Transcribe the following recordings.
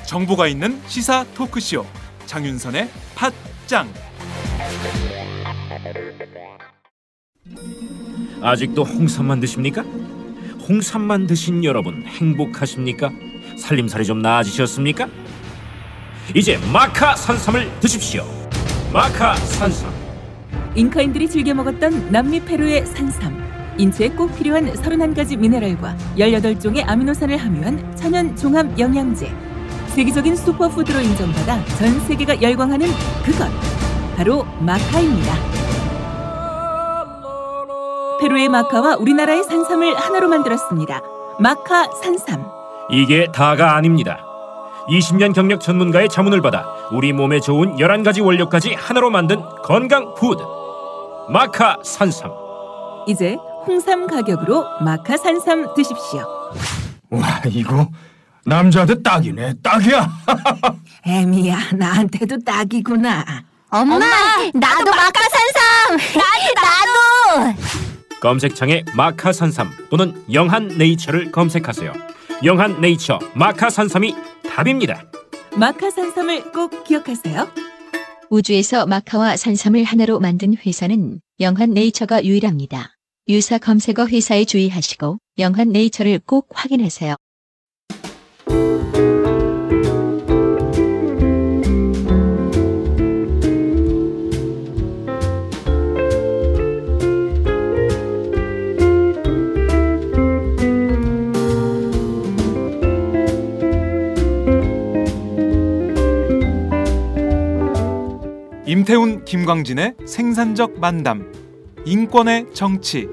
정보가 있는 시사 토크쇼 장윤선의 팟짱. 아직도 홍삼만 드십니까? 홍삼만 드신 여러분 행복하십니까? 살림살이 좀 나아지셨습니까? 이제 마카 산삼을 드십시오. 마카 산삼. 잉카인들이 즐겨 먹었던 남미 페루의 산삼. 인체에 꼭 필요한 31가지 미네랄과 18종의 아미노산을 함유한 천연 종합 영양제. 세계적인 슈퍼푸드로 인정받아 전 세계가 열광하는 그것 바로 마카입니다. 페루의 마카와 우리나라의 산삼을 하나로 만들었습니다. 마카 산삼. 이게 다가 아닙니다. 20년 경력 전문가의 자문을 받아 우리 몸에 좋은 11가지 원료까지 하나로 만든 건강 푸드 마카 산삼. 이제 홍삼 가격으로 마카 산삼 드십시오. 와, 이거 남자한테 딱이네. 딱이야. 애미야, 나한테도 딱이구나. 엄마, 나도 마카 산삼. 나도. 검색창에 마카 산삼 또는 영한 네이처를 검색하세요. 영한 네이처 마카 산삼이 답입니다. 마카 산삼을 꼭 기억하세요. 우주에서 마카와 산삼을 하나로 만든 회사는 영한 네이처가 유일합니다. 유사 검색어 회사에 주의하시고 영한 네이처를 꼭 확인하세요. 임태훈, 김광진의 생산적 만담, 인권의 정치.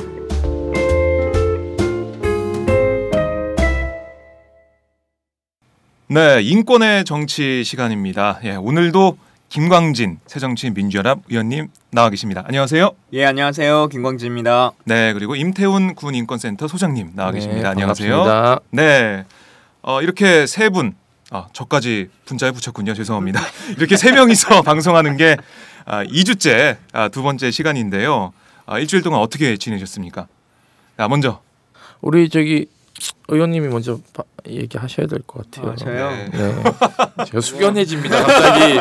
네, 인권의 정치 시간입니다. 예, 오늘도 김광진 새정치민주연합 의원님 나와 계십니다. 안녕하세요. 예, 안녕하세요. 김광진입니다. 네, 그리고 임태훈 군인권센터 소장님 나와 계십니다. 안녕하세요. 반갑습니다. 네, 이렇게 세 분, 저까지 분자에 붙였군요. 죄송합니다. 이렇게 세 명이서 방송하는 게 2주째 두 번째 시간인데요. 일주일 동안 어떻게 지내셨습니까? 먼저 우리 의원님이 먼저 얘기하셔야 될 것 같아요. 저요? 네. 제가 숙연해집니다. 갑자기.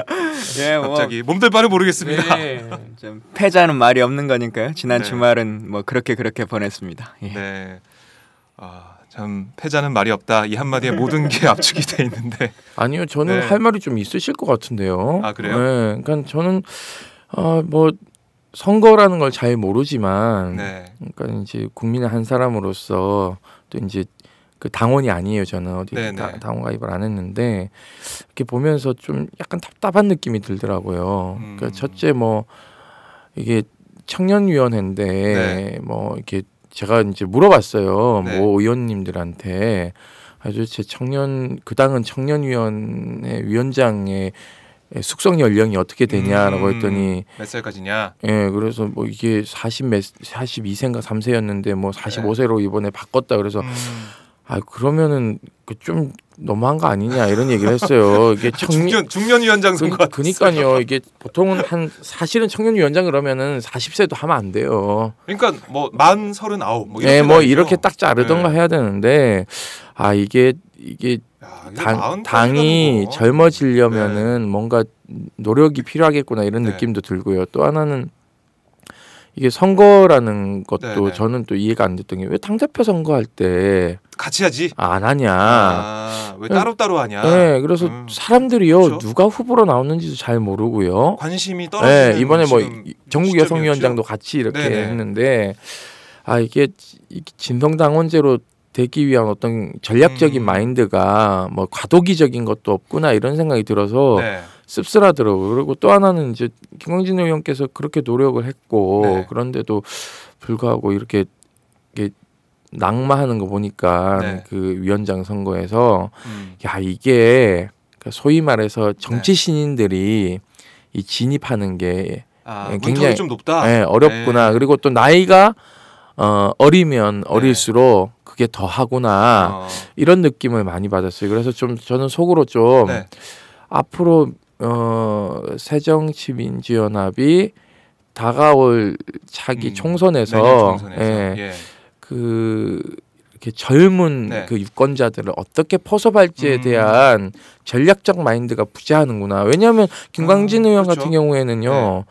예, 갑자기 몸둘 바를 모르겠습니다. 네, 좀 패자는 말이 없는 거니까요. 지난 네. 주말은 뭐 그렇게 보냈습니다. 예. 네, 참 패자는 말이 없다. 이 한마디에 모든 게 압축이 돼 있는데. 아니요, 저는 네. 할 말이 좀 있으실 것 같은데요. 아, 그래요? 네, 그러니까 저는 뭐 선거라는 걸 잘 모르지만, 네. 그러니까 이제 국민의 한 사람으로서 또 이제 그 당원이 아니에요. 저는 어디 당원 가입을 안 했는데 이렇게 보면서 좀 약간 답답한 느낌이 들더라고요. 그러니까 첫째 뭐 이게 청년위원회인데 네. 뭐 이렇게 제가 이제 물어봤어요. 네. 뭐 의원님들한테 아주 제 그 당은 청년위원회 위원장의 숙성 연령이 어떻게 되냐라고 했더니 몇 살까지냐? 예, 그래서 뭐 이게 42세인가 3세였는데 뭐 45세로 이번에 바꿨다 그래서 그러면은 좀 너무한 거 아니냐 이런 얘기를 했어요. 이게 중년 위원장 선거 같았어요. 그러니까요. 이게 보통은 사실은 청년 위원장 그러면은 40세도 하면 안 돼요. 그러니까 뭐 만 39. 뭐 네, 뭐 이렇게 딱 자르던가 해야 되는데 이게 당이 젊어지려면은 뭔가 노력이 필요하겠구나 이런 느낌도 들고요. 또 하나는 이게 선거라는 것도 저는 또 이해가 안 됐던 게 왜 당대표 선거할 때 같이 하지 안 하냐? 왜 따로따로 하냐? 네, 그래서 사람들이요 그렇죠? 누가 후보로 나오는지도 잘 모르고요. 관심이 떨어지는. 네, 이번에 뭐 전국 여성위원장도 같이 이렇게 했는데 이게 진성당원제로 되기 위한 어떤 전략적인 마인드가 뭐 과도기적인 것도 없구나 이런 생각이 들어서 씁쓸하더라고요. 그리고 또 하나는 이제 김광진 의원께서 그렇게 노력을 했고 그런데도 불구하고 이렇게 낙마하는 거 보니까 그 위원장 선거에서 이게 소위 말해서 정치 신인들이 이 진입하는 게 굉장히 좀 높다. 어렵구나. 그리고 또 나이가 어리면 어릴수록 그게 더 하구나 이런 느낌을 많이 받았어요. 그래서 좀 저는 속으로 좀 앞으로 새정치민주연합이 다가올 차기 총선에서 예. 그 이렇게 젊은 네. 그 유권자들을 어떻게 포섭할지에 대한 전략적 마인드가 부재하는구나. 왜냐하면 김광진 의원 그렇죠. 같은 경우에는요,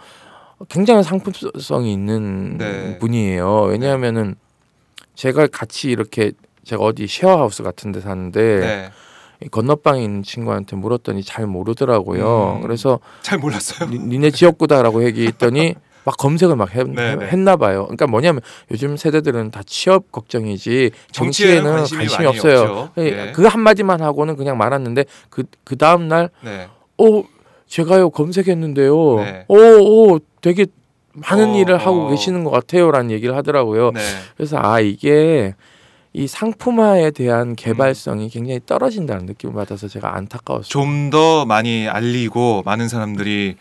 굉장한 상품성이 있는 네. 분이에요. 왜냐하면은 제가 같이 이렇게 제가 어디 쉐어하우스 같은데 사는데 네. 이 건너방에 있는 친구한테 물었더니 잘 모르더라고요. 그래서 잘 몰랐어요. 니네 지역구다라고 얘기했더니 막 검색을 막 네네. 했나 봐요. 그러니까 뭐냐면 요즘 세대들은 다 취업 걱정이지 정치에는 정치에는 관심이 관심이 많이 없어요. 없죠. 예. 그 한마디만 하고는 그냥 말았는데 그 다음 날 네. 제가요 검색했는데요. 네. 되게 많은 일을 하고 어. 계시는 것 같아요라는 얘기를 하더라고요. 네. 그래서 이게 이 상품화에 대한 개발성이 굉장히 떨어진다는 느낌을 받아서 제가 안타까웠어요. 좀 더 많이 알리고 많은 사람들이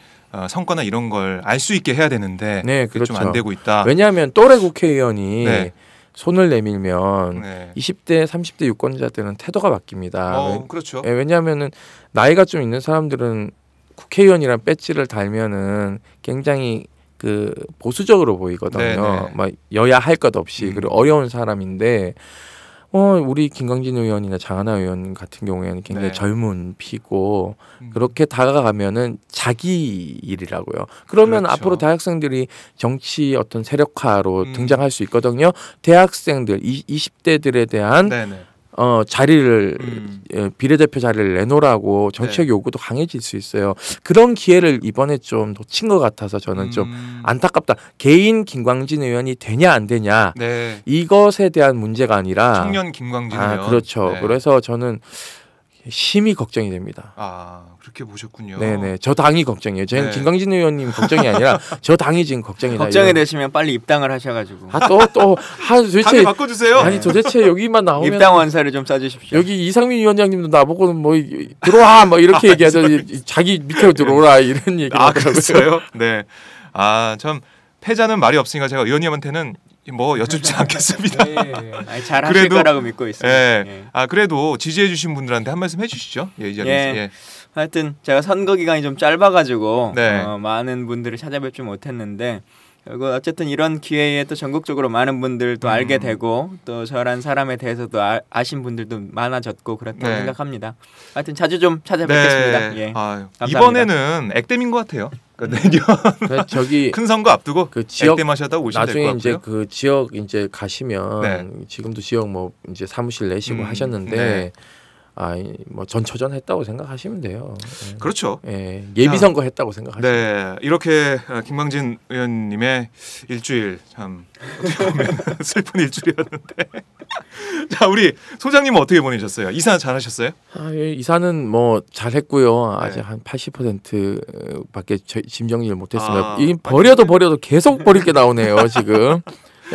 성과나 이런 걸 알 수 있게 해야 되는데 네, 그게 좀 그렇죠. 안 되고 있다. 왜냐하면 또래 국회의원이 네. 손을 내밀면 네. 20대, 30대 유권자들은 태도가 바뀝니다. 그렇죠. 왜냐하면은 나이가 좀 있는 사람들은 국회의원이란 배지를 달면은 굉장히 그 보수적으로 보이거든요. 네네. 막 여야 할 것 없이 그리고 어려운 사람인데 우리 김광진 의원이나 장하나 의원 같은 경우에는 굉장히 네. 젊은 피고 그렇게 다가가면은 자기 일이라고요. 그러면 그렇죠. 앞으로 대학생들이 정치 어떤 세력화로 등장할 수 있거든요. 대학생들 20대들에 대한 네네. 자리를 비례대표 자리를 내놓으라고 정치적 네. 요구도 강해질 수 있어요. 그런 기회를 이번에 좀 놓친 것 같아서 저는 좀 안타깝다. 개인 김광진 의원이 되냐 안 되냐 네. 이것에 대한 문제가 아니라 청년 김광진 의원. 그렇죠. 네. 그래서 저는 심히 걱정이 됩니다. 그렇게 보셨군요. 네네. 저 당이 걱정이에요. 저는 네. 김광진 의원님 걱정이 아니라 저 당이 지금 걱정이다. 걱정이 되시면 빨리 입당을 하셔가지고 도대체 당에 바꿔주세요. 아니 도대체 여기만 나오면 입당 원서를 좀 써주십시오. 여기 이상민 위원장님도 나보고는 뭐 들어와 뭐 이렇게 얘기하죠. 자기 밑으로 들어오라 이런 얘기. 그랬어요? 네. 참 패자는 말이 없으니까 제가 의원님한테는 뭐 여쭙지 않겠습니다. 잘 하실 거라고 믿고 있습니다. 예. 그래도 지지해주신 분들한테 한 말씀 해주시죠. 이 자리에서. 예. 하여튼 제가 선거 기간이 좀 짧아가지고 네. 많은 분들을 찾아뵙지 못했는데 그리고 어쨌든 이런 기회에 또 전국적으로 많은 분들도 알게 되고 또 저란 사람에 대해서도 아신 분들도 많아졌고 그렇다고 네. 생각합니다. 하여튼 자주 좀 찾아뵙겠습니다. 네. 예. 감사합니다. 이번에는 액땜인 것 같아요. 내년 저기 큰 선거 앞두고 그 지역 액땜하셔다 오시면 될 것 나중에 같고요. 이제 그 지역 이제 가시면 네. 지금도 지역 뭐 이제 사무실 내시고 하셨는데 네. 뭐 전초전 했다고 생각하시면 돼요. 그렇죠. 예비 선거 했다고 생각하시면. 네, 이렇게 김광진 의원님의 일주일 참 어떻게 보면 슬픈 일주일이었는데, 자 우리 소장님은 어떻게 보내셨어요? 이사 잘하셨어요? 이사는 뭐 잘했고요. 네. 아직 한 80%밖에 짐 정리를 못했습니다. 이 버려도 계속 버릴 게 나오네요 지금.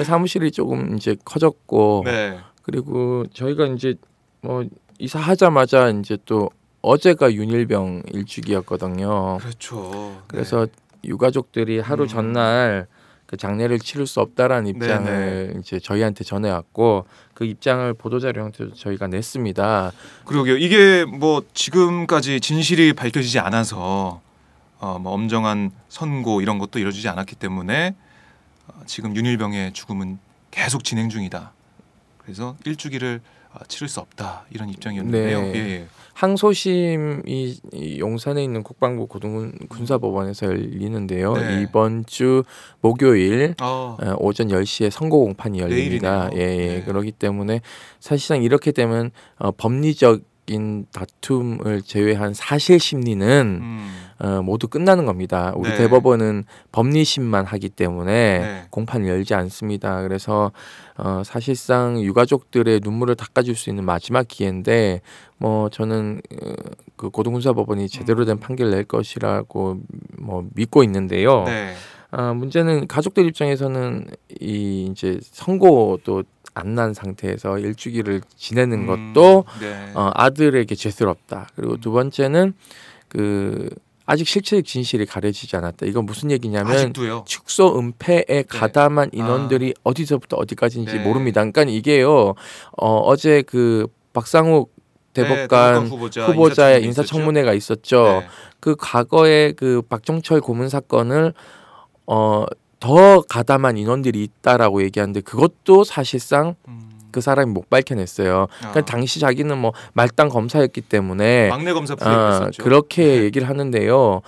사무실이 조금 이제 커졌고, 네. 그리고 저희가 이제 뭐 이사하자마자 이제 또 어제가 윤일병 일주기였거든요. 그렇죠. 그래서 유가족들이 하루 전날 그 장례를 치를 수 없다라는 입장을 이제 저희한테 전해왔고 그 입장을 보도자료 형태로 저희가 냈습니다. 그러게요. 이게 뭐 지금까지 진실이 밝혀지지 않아서 뭐 엄정한 선고 이런 것도 이루어지지 않았기 때문에 지금 윤일병의 죽음은 계속 진행 중이다. 그래서 일주기를 치를 수 없다 이런 입장이었는데요. 네. 예. 항소심이 이 용산에 있는 국방부 고등군사법원에서 열리는데요. 네. 이번 주 목요일 아, 오전 10시에 선고 공판이 열립니다. 내일이네요. 예. 네. 그렇기 때문에 사실상 이렇게 되면 법리적인 다툼을 제외한 사실 심리는 모두 끝나는 겁니다. 우리 네. 대법원은 법리심만 하기 때문에 네. 공판을 열지 않습니다. 그래서 사실상 유가족들의 눈물을 닦아줄 수 있는 마지막 기회인데 뭐 저는 그 고등군사법원이 제대로 된 판결을 낼 것이라고 뭐 믿고 있는데요. 네. 문제는 가족들 입장에서는 이 이제 선고도 안 난 상태에서 일주기를 지내는 것도 네. 아들에게 죄스럽다. 그리고 두 번째는 그 아직 실체적 진실이 가려지지 않았다. 이건 무슨 얘기냐면 아직도요. 축소 은폐에 가담한 인원들이 어디서부터 어디까지인지 네. 모릅니다. 그러니까 이게요. 어제 그 박상욱 대법관 후보자의 인사청문회가 있었죠. 네. 그 과거에 그 박종철 고문 사건을 더 가담한 인원들이 있다라고 얘기하는데 그것도 사실상 그 사람이 못 밝혀냈어요. 그러니까 당시 자기는 뭐 말단 검사였기 때문에 막내 검사 부대였었죠. 그렇게 얘기를 하는데요.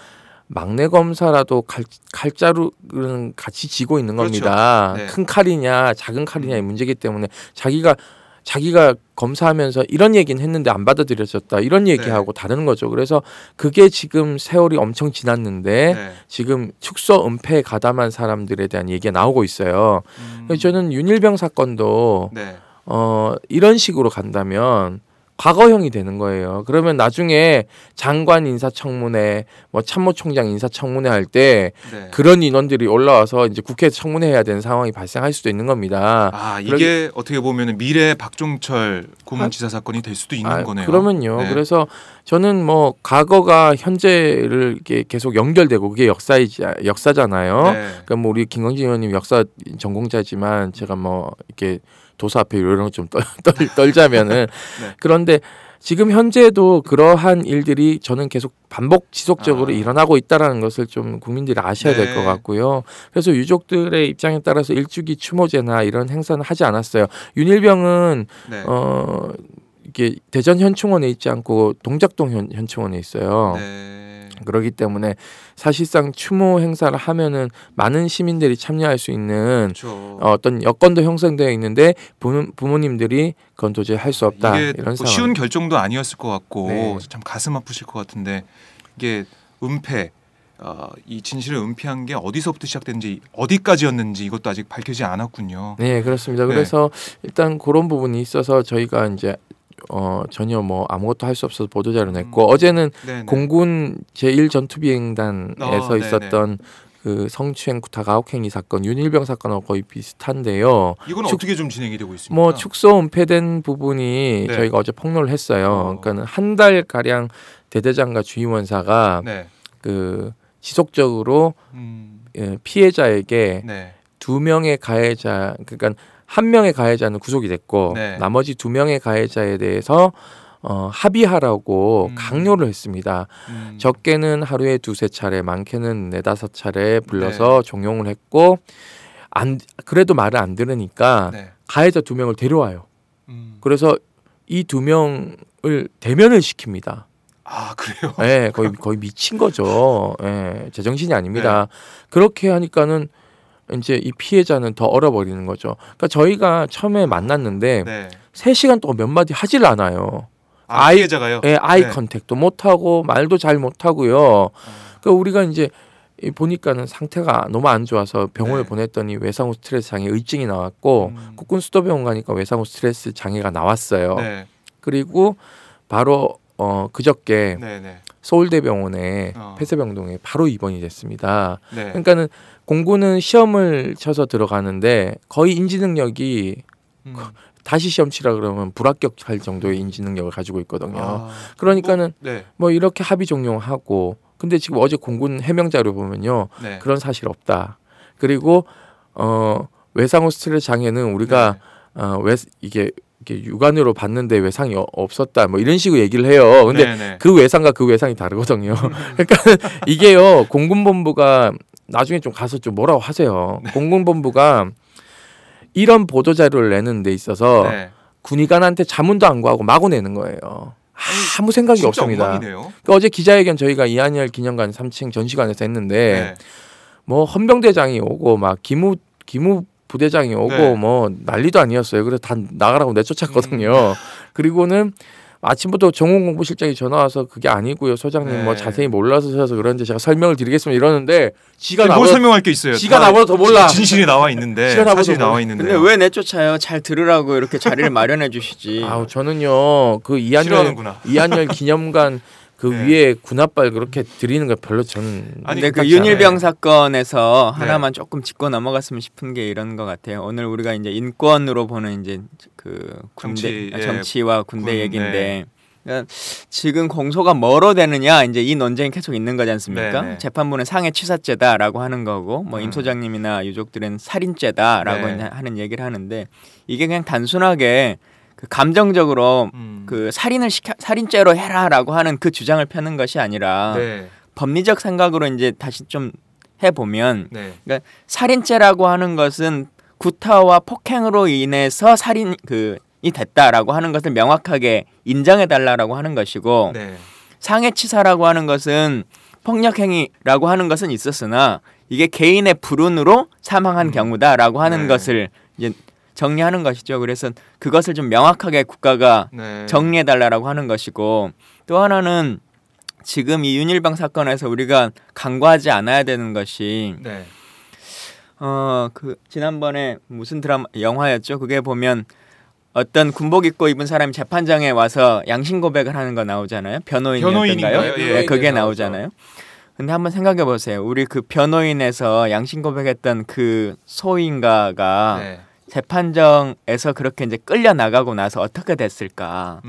막내 검사라도 칼자루는 같이 쥐고 있는 겁니다. 그렇죠. 네. 큰 칼이냐 작은 칼이냐의 문제이기 때문에 자기가 검사하면서 이런 얘기는 했는데 안 받아들여졌다 이런 얘기하고 다른 거죠. 그래서 그게 지금 세월이 엄청 지났는데 지금 축소 은폐에 가담한 사람들에 대한 얘기가 나오고 있어요. 그래서 저는 윤일병 사건도 이런 식으로 간다면 과거형이 되는 거예요. 그러면 나중에 장관 인사청문회, 뭐 참모총장 인사청문회 할 때 그런 인원들이 올라와서 이제 국회에서 청문회해야 되는 상황이 발생할 수도 있는 겁니다. 아 이게 어떻게 보면 미래 박종철 고문치사 사건이 될 수도 있는 거네요. 그러면요. 그래서 저는 뭐 과거가 현재를 이렇게 계속 연결되고 그게 역사잖아요. 그러니까 뭐 우리 김광진 의원님 역사 전공자지만 제가 뭐 이렇게 도사 앞에 이런 거 좀 떨자면은 그런데 지금 현재도 그러한 일들이 저는 계속 반복 지속적으로 일어나고 있다라는 것을 좀 국민들이 아셔야 될 것 같고요. 그래서 유족들의 입장에 따라서 일주기 추모제나 이런 행사는 하지 않았어요. 윤일병은 이게 대전 현충원에 있지 않고 동작동 현충원에 있어요. 그렇기 때문에 사실상 추모 행사를 하면은 많은 시민들이 참여할 수 있는 어떤 여건도 형성되어 있는데 부모님들이 그건 도저히 할 수 없다 이게 이런 상황. 쉬운 결정도 아니었을 것 같고 참 가슴 아프실 것 같은데 이게 은폐 이 진실을 은폐한 게 어디서부터 시작됐는지 어디까지였는지 이것도 아직 밝혀지지 않았군요. 네 그렇습니다. 그래서 일단 그런 부분이 있어서 저희가 이제 전혀 뭐 아무것도 할 수 없어서 보도자료 냈고 어제는 공군 제1전투비행단에서 있었던 그 성추행 구타 가혹행위 사건 윤일병 사건하고 거의 비슷한데요. 이건 어떻게 좀 진행이 되고 있습니까? 뭐 축소 은폐된 부분이 저희가 어제 폭로를 했어요. 그러니까는 한 달 가량 대대장과 주임원사가 그 지속적으로 피해자에게 두 명의 가해자 그러니까 한 명의 가해자는 구속이 됐고 나머지 두 명의 가해자에 대해서 합의하라고 강요를 했습니다. 적게는 하루에 2-3차례, 많게는 4-5차례 불러서 종용을 했고 그래도 말을 안 들으니까 가해자 2명을 데려와요. 그래서 이 2명을 대면을 시킵니다. 아 그래요? 네, 거의 미친 거죠. 제정신이 아닙니다. 그렇게 하니까는 이제 이 피해자는 더 얼어버리는 거죠. 그러니까 저희가 처음에 만났는데 3시간 동안 몇 마디 하질 않아요. 피해자가요? 아이 컨택도 못 하고 말도 잘 못 하고요. 그러니까 우리가 이제 보니까는 상태가 너무 안 좋아서 병원을 보냈더니 외상후 스트레스 장애 의증이 나왔고 국군 수도병원 가니까 외상후 스트레스 장애가 나왔어요. 그리고 바로 그저께 서울대병원에 폐쇄병동에 바로 입원이 됐습니다. 그러니까는 공군은 시험을 쳐서 들어가는데 거의 인지 능력이 다시 시험 치라 그러면 불합격할 정도의 인지 능력을 가지고 있거든요. 그러니까는 뭐 이렇게 합의 종용하고 근데 지금 어제 공군 해명 자료 보면요. 그런 사실 없다. 그리고 외상후 스트레스 장애는 우리가 이게 육안으로 봤는데 외상이 없었다 뭐 이런 식으로 얘기를 해요. 근데 그 외상과 그 외상이 다르거든요. 그러니까 이게요. 공군본부가 나중에 좀 가서 좀 뭐라고 하세요. 공군본부가 이런 보도자료를 내는 데 있어서 군의관한테 자문도 안 구하고 마구 내는 거예요. 아무 생각이 없습니다. 그러니까 어제 기자회견 저희가 이한열 기념관 3층 전시관에서 했는데 뭐 헌병대장이 오고 막 기무 부대장이 오고 뭐 난리도 아니었어요. 그래서 다 나가라고 내쫓았거든요. 그리고는 아침부터 정훈공보실장이 전화 와서 그게 아니고요. 소장님 뭐 자세히 몰라서 그런데 제가 설명을 드리겠습니다 이러는데 지가 뭘 설명할 게 있어요. 지가 나보다 더 몰라. 진실이 나와 있는데 사실이 나와 있는데. 근데 왜 내쫓아요? 잘 들으라고 이렇게 자리를 마련해 주시지. 저는요. 그 이한열 기념관 그 위에 군합발 그렇게 드리는 거 별로 저는 근데 그 윤일병 사건에서 하나만 조금 짚고 넘어갔으면 싶은 게 이런 것 같아요. 오늘 우리가 이제 인권으로 보는 이제 그 군대 정치와 군대 얘기인데 그러니까 지금 공소가 뭐로 되느냐 이제 이 논쟁이 계속 있는 거지 않습니까? 재판부는 상해 취사죄다라고 하는 거고 뭐 임 소장님이나 유족들은 살인죄다라고 하는 얘기를 하는데 이게 그냥 단순하게 그 감정적으로 그 살인죄로 해라라고 하는 그 주장을 펴는 것이 아니라 네. 법리적 생각으로 이제 다시 좀 해보면 네. 그러니까 살인죄라고 하는 것은 구타와 폭행으로 인해서 살인이 됐다라고 하는 것을 명확하게 인정해달라고 하는 것이고 네. 상해치사라고 하는 것은 폭력행위라고 하는 것은 있었으나 이게 개인의 불운으로 사망한 경우다라고 하는 네. 것을 이제 정리하는 것이죠. 그래서 그것을 좀 명확하게 국가가 네. 정리해달라고 하는 것이고 또 하나는 지금 이 윤일병 사건에서 우리가 간과하지 않아야 되는 것이 네. 그 지난번에 무슨 드라마 영화였죠? 그게 보면 어떤 군복 입고 입은 사람이 재판장에 와서 양심 고백을 하는 거 나오잖아요. 변호인이었던가요? 예. 네, 그게 나오잖아요. 근데 한번 생각해 보세요. 우리 그 변호인에서 양심 고백했던 그 소인가가 네. 재판정에서 그렇게 이제 끌려 나가고 나서 어떻게 됐을까?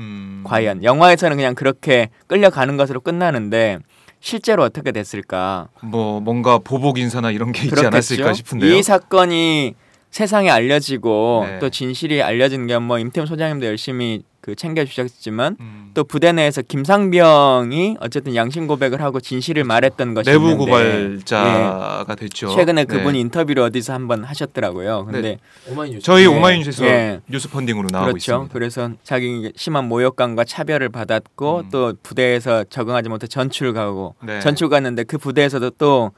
과연 영화에서는 그냥 그렇게 끌려가는 것으로 끝나는데 실제로 어떻게 됐을까? 뭐 뭔가 보복 인사나 이런 게 있지 그렇겠죠? 않았을까 싶은데요. 이 사건이 세상에 알려지고 네. 또 진실이 알려진 게 뭐 임태훈 소장님도 열심히 그 챙겨주셨지만 또 부대 내에서 김상병이 어쨌든 양심 고백을 하고 진실을 말했던 것이 내부 있는데 고발자가 됐죠. 최근에 그분이 네. 인터뷰를 어디서 한번 하셨더라고요. 근데 저희 네. 오마이뉴스에서 네. 뉴스 펀딩으로 나오고 그렇죠. 있습니다. 그래서 자기 심한 모욕감과 차별을 받았고 또 부대에서 적응하지 못해 전출 가고 네. 전출 갔는데 그 부대에서도 또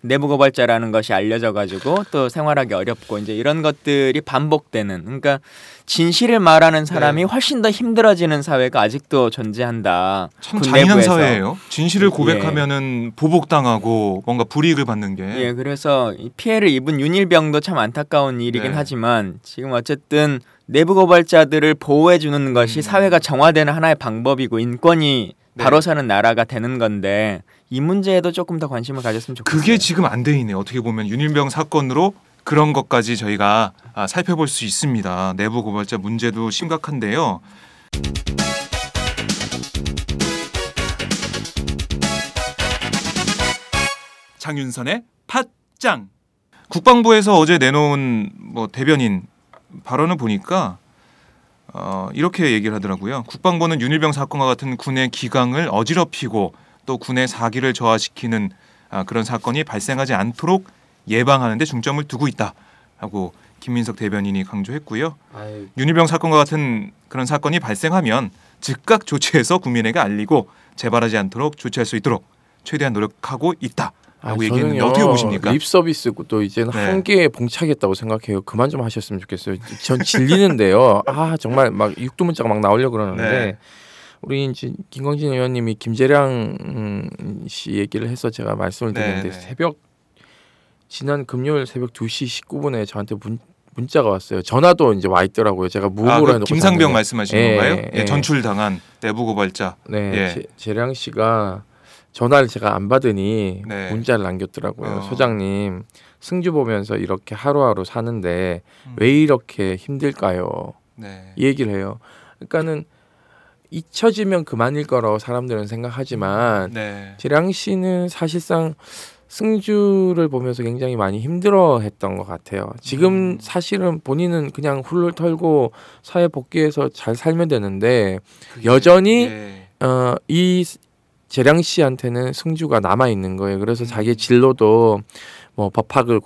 내부 고발자라는 것이 알려져 가지고 또 생활하기 어렵고 이제 이런 것들이 반복되는 그러니까 진실을 말하는 사람이 네. 훨씬 더 힘들어지는 사회가 아직도 존재한다. 참 군 잔인한 내부에서. 사회예요. 진실을 고백하면은 보복당하고 뭔가 불이익을 받는 게. 예, 그래서 이 피해를 입은 윤일병도 참 안타까운 일이긴 네. 하지만 지금 어쨌든 내부 고발자들을 보호해 주는 것이 사회가 정화되는 하나의 방법이고 인권이 네. 바로 서는 나라가 되는 건데 이 문제에도 조금 더 관심을 가졌으면 좋겠어요. 그게 지금 안 돼 있네요. 어떻게 보면 윤일병 사건으로 그런 것까지 저희가 살펴볼 수 있습니다. 내부 고발자 문제도 심각한데요. 장윤선의 팟짱. 국방부에서 어제 내놓은 뭐 대변인 발언을 보니까 이렇게 얘기를 하더라고요. 국방부는 윤일병 사건과 같은 군의 기강을 어지럽히고 또 군의 사기를 저하시키는 그런 사건이 발생하지 않도록 예방하는 데 중점을 두고 있다 하고 김민석 대변인이 강조했고요. 윤일병 사건과 같은 그런 사건이 발생하면 즉각 조치해서 국민에게 알리고 재발하지 않도록 조치할 수 있도록 최대한 노력하고 있다 라고 얘기했는데 어떻게 보십니까? 립 서비스고 또 이제는 네. 한계에 봉착했다고 생각해요. 그만 좀 하셨으면 좋겠어요. 전 질리는데요. 정말 막 육두문자가 막 나오려고 그러는데 네. 우리 이제 김광진 의원님이 김재량 씨 얘기를 해서 제가 말씀을 드렸는데 지난 금요일 새벽 2시 19분에 저한테 문자가 왔어요. 전화도 이제 와 있더라고요. 제가 무음으로 해놓고 김상병 잤는데. 말씀하시는 건가요? 예, 전출당한 내부 고발자. 네, 예. 재량 씨가 전화를 제가 안 받으니 네. 문자를 남겼더라고요. 소장님 승주 보면서 이렇게 하루하루 사는데 왜 이렇게 힘들까요? 네. 이 얘기를 해요. 그러니까는 잊혀지면 그만일 거라고 사람들은 생각하지만 네. 재량 씨는 사실상 승주를 보면서 굉장히 많이 힘들어했던 것 같아요. 지금 사실은 본인은 그냥 훌훌 털고 사회 복귀해서 잘 살면 되는데 여전히 예. 이 재량 씨한테는 승주가 남아 있는 거예요. 그래서 자기 진로도 뭐 법학을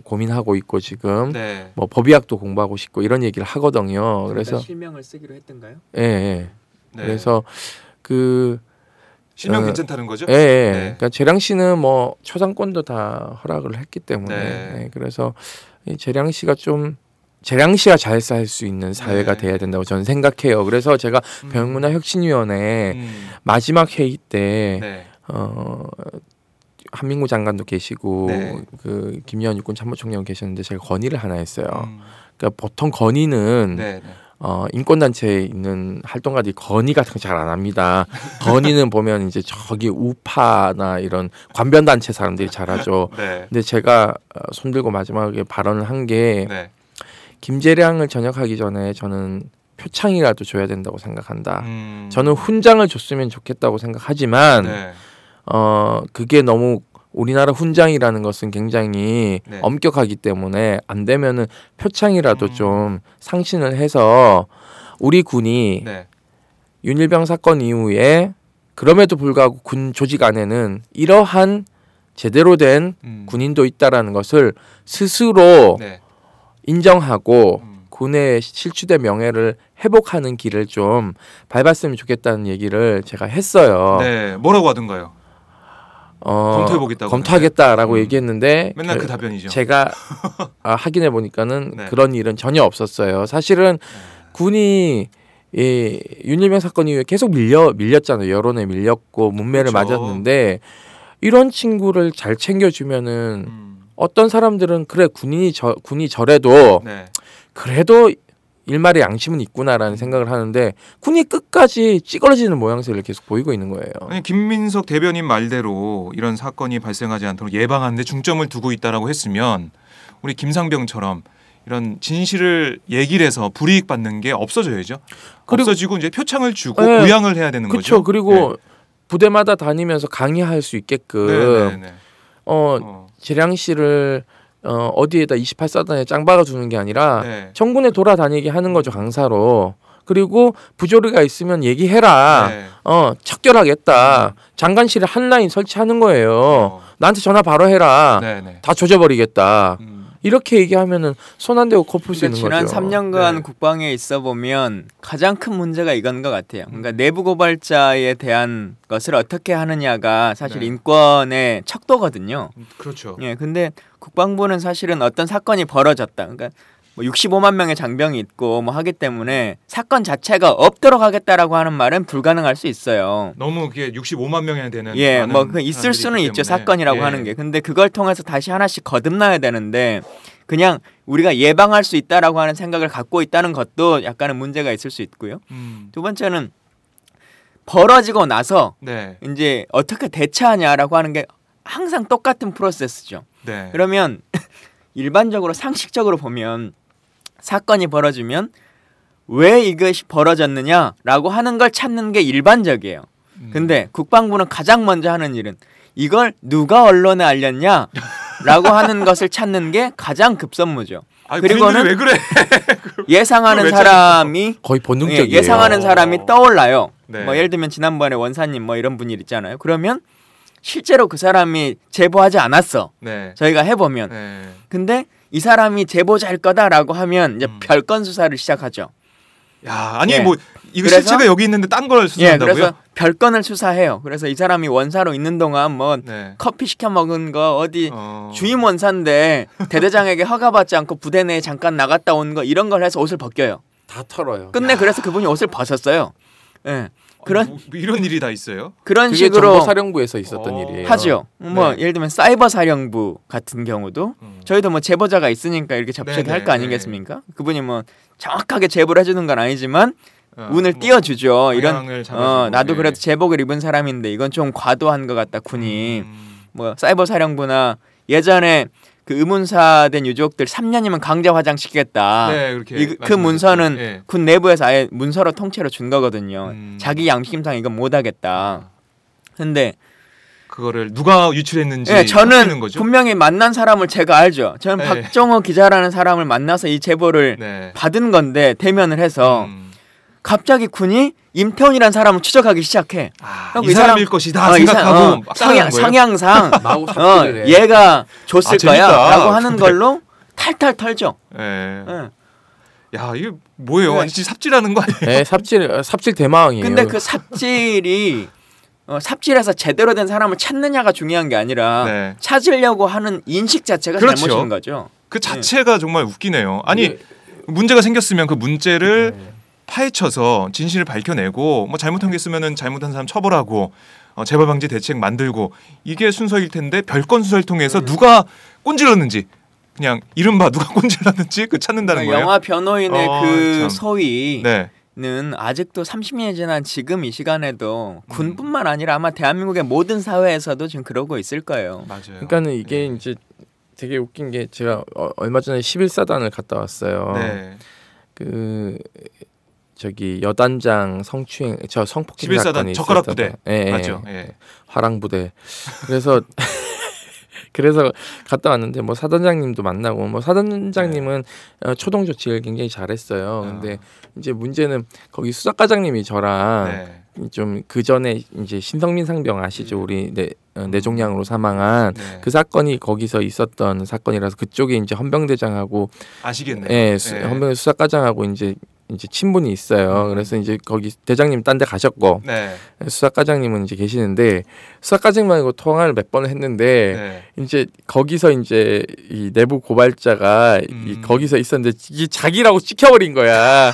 고민하고 있고 지금 네. 뭐 법의학도 공부하고 싶고 이런 얘기를 하거든요. 그래서 실명을 쓰기로 했던가요? 예. 네. 그래서 그 실명 괜찮다는 거죠? 예. 네. 그러니까 재량 씨는 뭐 초상권도 다 허락을 했기 때문에 네. 그래서 이 재량 씨가 잘 살 수 있는 사회가 네. 돼야 된다고 저는 생각해요. 그래서 제가 병문화혁신위원회 마지막 회의 때 네. 한민구 장관도 계시고 네. 그 김여한 육군 참모총장 계셨는데 제가 건의를 하나 했어요. 그러니까 보통 건의는 네. 인권단체에 있는 활동가들이 건의 같은 거 잘 안 합니다. 건의는 보면 이제 저기 우파나 이런 관변단체 사람들이 잘하죠. 네. 근데 제가 손들고 마지막에 발언을 한 게 네. 김재량을 전역하기 전에 저는 표창이라도 줘야 된다고 생각한다. 음. 저는 훈장을 줬으면 좋겠다고 생각하지만 네. 그게 너무 우리나라 훈장이라는 것은 굉장히 네. 엄격하기 때문에 안 되면은 표창이라도 좀 상신을 해서 우리 군이 네. 윤일병 사건 이후에 그럼에도 불구하고 군 조직 안에는 이러한 제대로 된 군인도 있다라는 것을 스스로 네. 인정하고 군의 실추된 명예를 회복하는 길을 좀 밟았으면 좋겠다는 얘기를 제가 했어요. 네, 뭐라고 하던가요? 검토해보겠다고. 검토하겠다라고 얘기했는데 맨날 그 답변이죠. 제가 확인해 보니까는 네. 그런 일은 전혀 없었어요. 사실은 군이 윤일병 사건 이후에 계속 밀렸잖아요. 여론에 밀렸고 문매를 그렇죠. 맞았는데 이런 친구를 잘 챙겨주면은 어떤 사람들은 그래 군이 저래도 네. 그래도 일말의 양심은 있구나라는 생각을 하는데 군이 끝까지 찌그러지는 모양새를 계속 보이고 있는 거예요. 아니, 김민석 대변인 말대로 이런 사건이 발생하지 않도록 예방하는 데 중점을 두고 있다라고 했으면 우리 김상병처럼 이런 진실을 얘기를 해서 불이익 받는 게 없어져야죠. 없어지고 이제 표창을 주고 네. 보양을 해야 되는 그쵸? 거죠. 그리고 네. 부대마다 다니면서 강의할 수 있게끔 네, 네, 네. 재량씨를 어디에다 28사단에 짱 박아주는 게 아니라 네. 청군에 돌아다니게 하는 거죠, 강사로. 그리고 부조리가 있으면 얘기해라. 네. 척결하겠다. 장관실에 한 라인 설치하는 거예요. 나한테 전화 바로 해라. 네, 네. 다 조져버리겠다. 이렇게 얘기하면은 손 안 대고 코 풀 수 있는 지난 거죠. 3년간 네. 국방에 있어 보면 가장 큰 문제가 이건 것 같아요. 그러니까 내부 고발자에 대한 것을 어떻게 하느냐가 사실 네. 인권의 척도거든요. 그렇죠. 예, 근데 국방부는 사실은 어떤 사건이 벌어졌다. 그러니까 뭐 65만 명의 장병이 있고 뭐 하기 때문에 사건 자체가 없도록 하겠다라고 하는 말은 불가능할 수 있어요. 너무 그게 65만 명이나 되는 예, 뭐 그 있을 수는 있죠, 사건이라고 예. 하는 게. 근데 그걸 통해서 다시 하나씩 거듭나야 되는데 그냥 우리가 예방할 수 있다라고 하는 생각을 갖고 있다는 것도 약간은 문제가 있을 수 있고요. 두 번째는 벌어지고 나서 네. 이제 어떻게 대처하냐라고 하는 게 항상 똑같은 프로세스죠. 네. 그러면 일반적으로 상식적으로 보면 사건이 벌어지면 왜 이것이 벌어졌느냐라고 하는 걸 찾는 게 일반적이에요. 근데 국방부는 가장 먼저 하는 일은 이걸 누가 언론에 알렸냐라고 하는 것을 찾는 게 가장 급선무죠. 그리고는 왜 그래? 예상하는 왜 사람이 거의 본능적이에요. 예상하는 사람이 떠올라요. 네. 뭐 예를 들면 지난번에 원사님 뭐 이런 분이 있잖아요. 그러면 실제로 그 사람이 제보하지 않았어. 네. 저희가 해보면. 네. 근데 이 사람이 제보자일 거다라고 하면 이제 별건 수사를 시작하죠. 야, 아니 예. 뭐 이거 그래서- 실체가 여기 있는데 딴 걸 예, 수사한다고요? 그래서 별건을 수사해요. 그래서 이 사람이 원사로 있는 동안 뭐 네. 커피 시켜 먹은 거 어디 어. 주임 원사인데 대대장에게 허가받지 않고 부대 내에 잠깐 나갔다 온 거 이런 걸 해서 옷을 벗겨요. 다 털어요. 끝내 그래서 그분이 옷을 벗었어요. 예. 그런 뭐 이런 일이 다 있어요? 그런 그게 식으로 정보사령부에서 있었던 일이에요. 하죠. 뭐 네. 예를 들면 사이버 사령부 같은 경우도 저희도 뭐 제보자가 있으니까 이렇게 접촉을 네, 할 거 네, 아니겠습니까? 그분이 뭐 정확하게 제보를 해주는 건 아니지만 운을 뭐 띄워주죠. 이런 방향을 잡아주고, 나도 네. 그래도 제복을 입은 사람인데 이건 좀 과도한 것 같다 군이. 뭐 사이버 사령부나 예전에 그 의문사된 유족들 3년이면 강제 화장시키겠다. 네, 그렇게 그 말씀하셨죠. 문서는 예. 군 내부에서 아예 문서로 통째로 준 거거든요. 음. 자기 양심상 이건 못하겠다. 근데 그거를 누가 유출했는지 예, 저는 확인하는 거죠? 분명히 만난 사람을 제가 알죠. 저는 네. 박정호 기자라는 사람을 만나서 이 제보를 네. 받은 건데 대면을 해서 갑자기 군이 임태훈이라는 사람을 추적하기 시작해. 그럼 이 사람일 것이다 생각하고 막 따라가는 거예요? 성향상 마구 삽질을 해. 얘가 줬을 재밌다. 거야라고 하는 걸로 탈탈 털죠. 예. 예. 야, 이게 뭐예요? 네. 완전 삽질하는 거 아니에요? 네, 삽질 대망이에요. 근데 그 삽질이 삽질해서 제대로 된 사람을 찾느냐가 중요한 게 아니라 네. 찾으려고 하는 인식 자체가 그렇죠. 잘못인 거죠. 그 자체가 정말 웃기네요. 아니 문제가 생겼으면 그 문제를 파헤쳐서 진실을 밝혀내고 뭐 잘못한 게 있으면은 잘못한 사람 처벌하고 재발 방지 대책 만들고 이게 순서일 텐데 별건 수사를 통해서 누가 꼰질렀는지 그냥 이른바 누가 꼰질렀는지 그 찾는다는 거예요. 영화 변호인의 그 참. 소위 네. 는 아직도 30년이 지난 지금 이 시간에도 군뿐만 아니라 아마 대한민국의 모든 사회에서도 지금 그러고 있을 거예요. 맞아요. 그러니까는 이게 이제 되게 웃긴 게 제가 얼마 전에 11사단을 갔다 왔어요. 네. 그 저기 여단장 성추행 성폭행 11사단 사건이 젓가락 있었다가. 부대 예, 맞죠? 예. 예. 화랑 부대. 그래서 그래서 갔다 왔는데 뭐 사단장님도 만나고 뭐 사단장님은 초동 조치를 굉장히 잘했어요. 근데 이제 문제는 거기 수사과장님이 저랑 좀 그 전에 이제 신성민 상병 아시죠? 우리 뇌종양으로 사망한 그 사건이 거기서 있었던 사건이라서 그쪽에 이제 헌병대장하고 아시겠네요. 네, 헌병대 수사과장하고 이제 친분이 있어요. 그래서 이제 거기 대장님 딴 데 가셨고 수사과장님은 이제 계시는데 수사과장님하고 통화를 몇 번을 했는데 이제 거기서 이제 이 내부 고발자가 거기서 있었는데 이게 자기라고 찍혀버린 거야.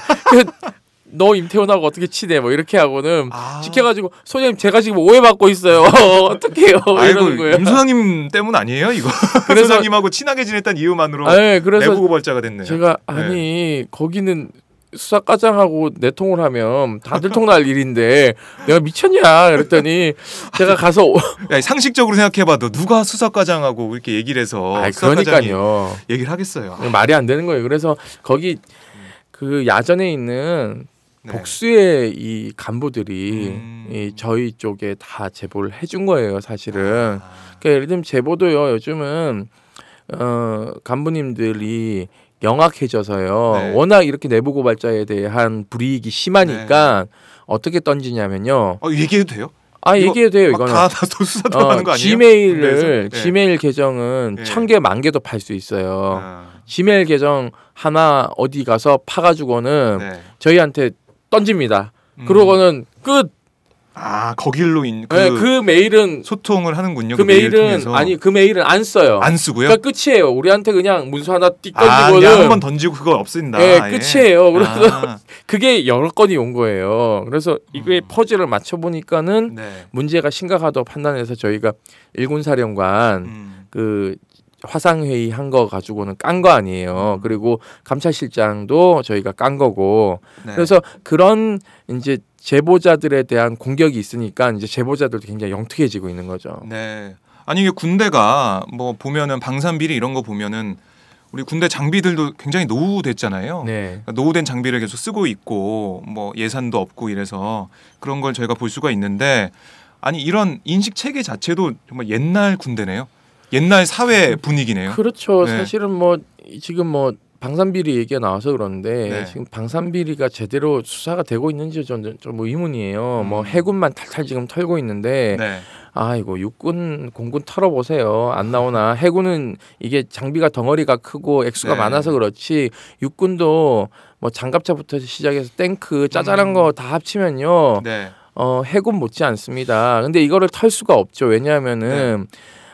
너 임태훈하고 어떻게 친해? 뭐 이렇게 하고는 찍혀가지고 소장님 제가 지금 오해받고 있어요. 어떡해요? 이러는 거예요. 임 소장님 때문 아니에요 이거? 그래서 소장님하고 친하게 지냈다는 이유만으로 그래서 내부 고발자가 됐네요. 제가 아니 거기는 수사과장하고 내통을 하면 다들 통날 일인데 내가 미쳤냐 그랬더니 제가 가서 상식적으로 생각해봐도 누가 수사과장하고 이렇게 얘기를 해서 그러니까요. 얘기를 하겠어요. 말이 안 되는 거예요. 그래서 거기 그 야전에 있는 복수의 이 간부들이 이 저희 쪽에 다 제보를 해준 거예요, 사실은. 그러니까 예를 들면 제보도요, 요즘은 간부님들이 영악해져서요. 워낙 이렇게 내부 고발자에 대한 불이익이 심하니까 어떻게 던지냐면요. 얘기해도 돼요? 얘기해도 돼요. 이거는 다 수사 들어가는 거 아니에요? 지메일 계정은 1000개, 10,000개도 팔 수 있어요. 지메일 계정 하나 어디 가서 파가지고는 저희한테 던집니다. 그러고는 끝. 거길로 그 메일은 소통을 하는군요. 그 메일은 그 메일은 안 써요. 안 쓰고요? 그러니까 끝이에요. 우리한테 그냥 문서 하나 띡 던지고는 한 번 던지고 그걸 없앤다. 끝이에요. 그래서 그게 여러 건이 온 거예요. 그래서 이게 퍼즐을 맞춰 보니까는 문제가 심각하다고 판단해서 저희가 일군사령관 그 화상회의 한 거 가지고는 깐 거 아니에요. 그리고 감찰실장도 저희가 깐 거고. 그래서 그런 이제 제보자들에 대한 공격이 있으니까 이제 제보자들도 굉장히 영특해지고 있는 거죠. 네. 아니 이게 군대가 뭐 보면은 방산비리 이런 거 보면은 우리 군대 장비들도 굉장히 노후됐잖아요. 그러니까 노후된 장비를 계속 쓰고 있고 뭐 예산도 없고 이래서 그런 걸 저희가 볼 수가 있는데 아니 이런 인식 체계 자체도 정말 옛날 군대네요. 옛날 사회 분위기네요. 그렇죠. 사실은 뭐 지금 뭐 방산비리 얘기가 나와서 그러는데 지금 방산비리가 제대로 수사가 되고 있는지 좀 뭐 의문이에요. 뭐 해군만 탈탈 지금 털고 있는데 이거 육군, 공군 털어보세요. 안 나오나. 해군은 이게 장비가 덩어리가 크고 액수가 많아서 그렇지 육군도 뭐 장갑차부터 시작해서 탱크 짜잘한 거 다 합치면요. 해군 못지 않습니다. 근데 이거를 털 수가 없죠. 왜냐하면은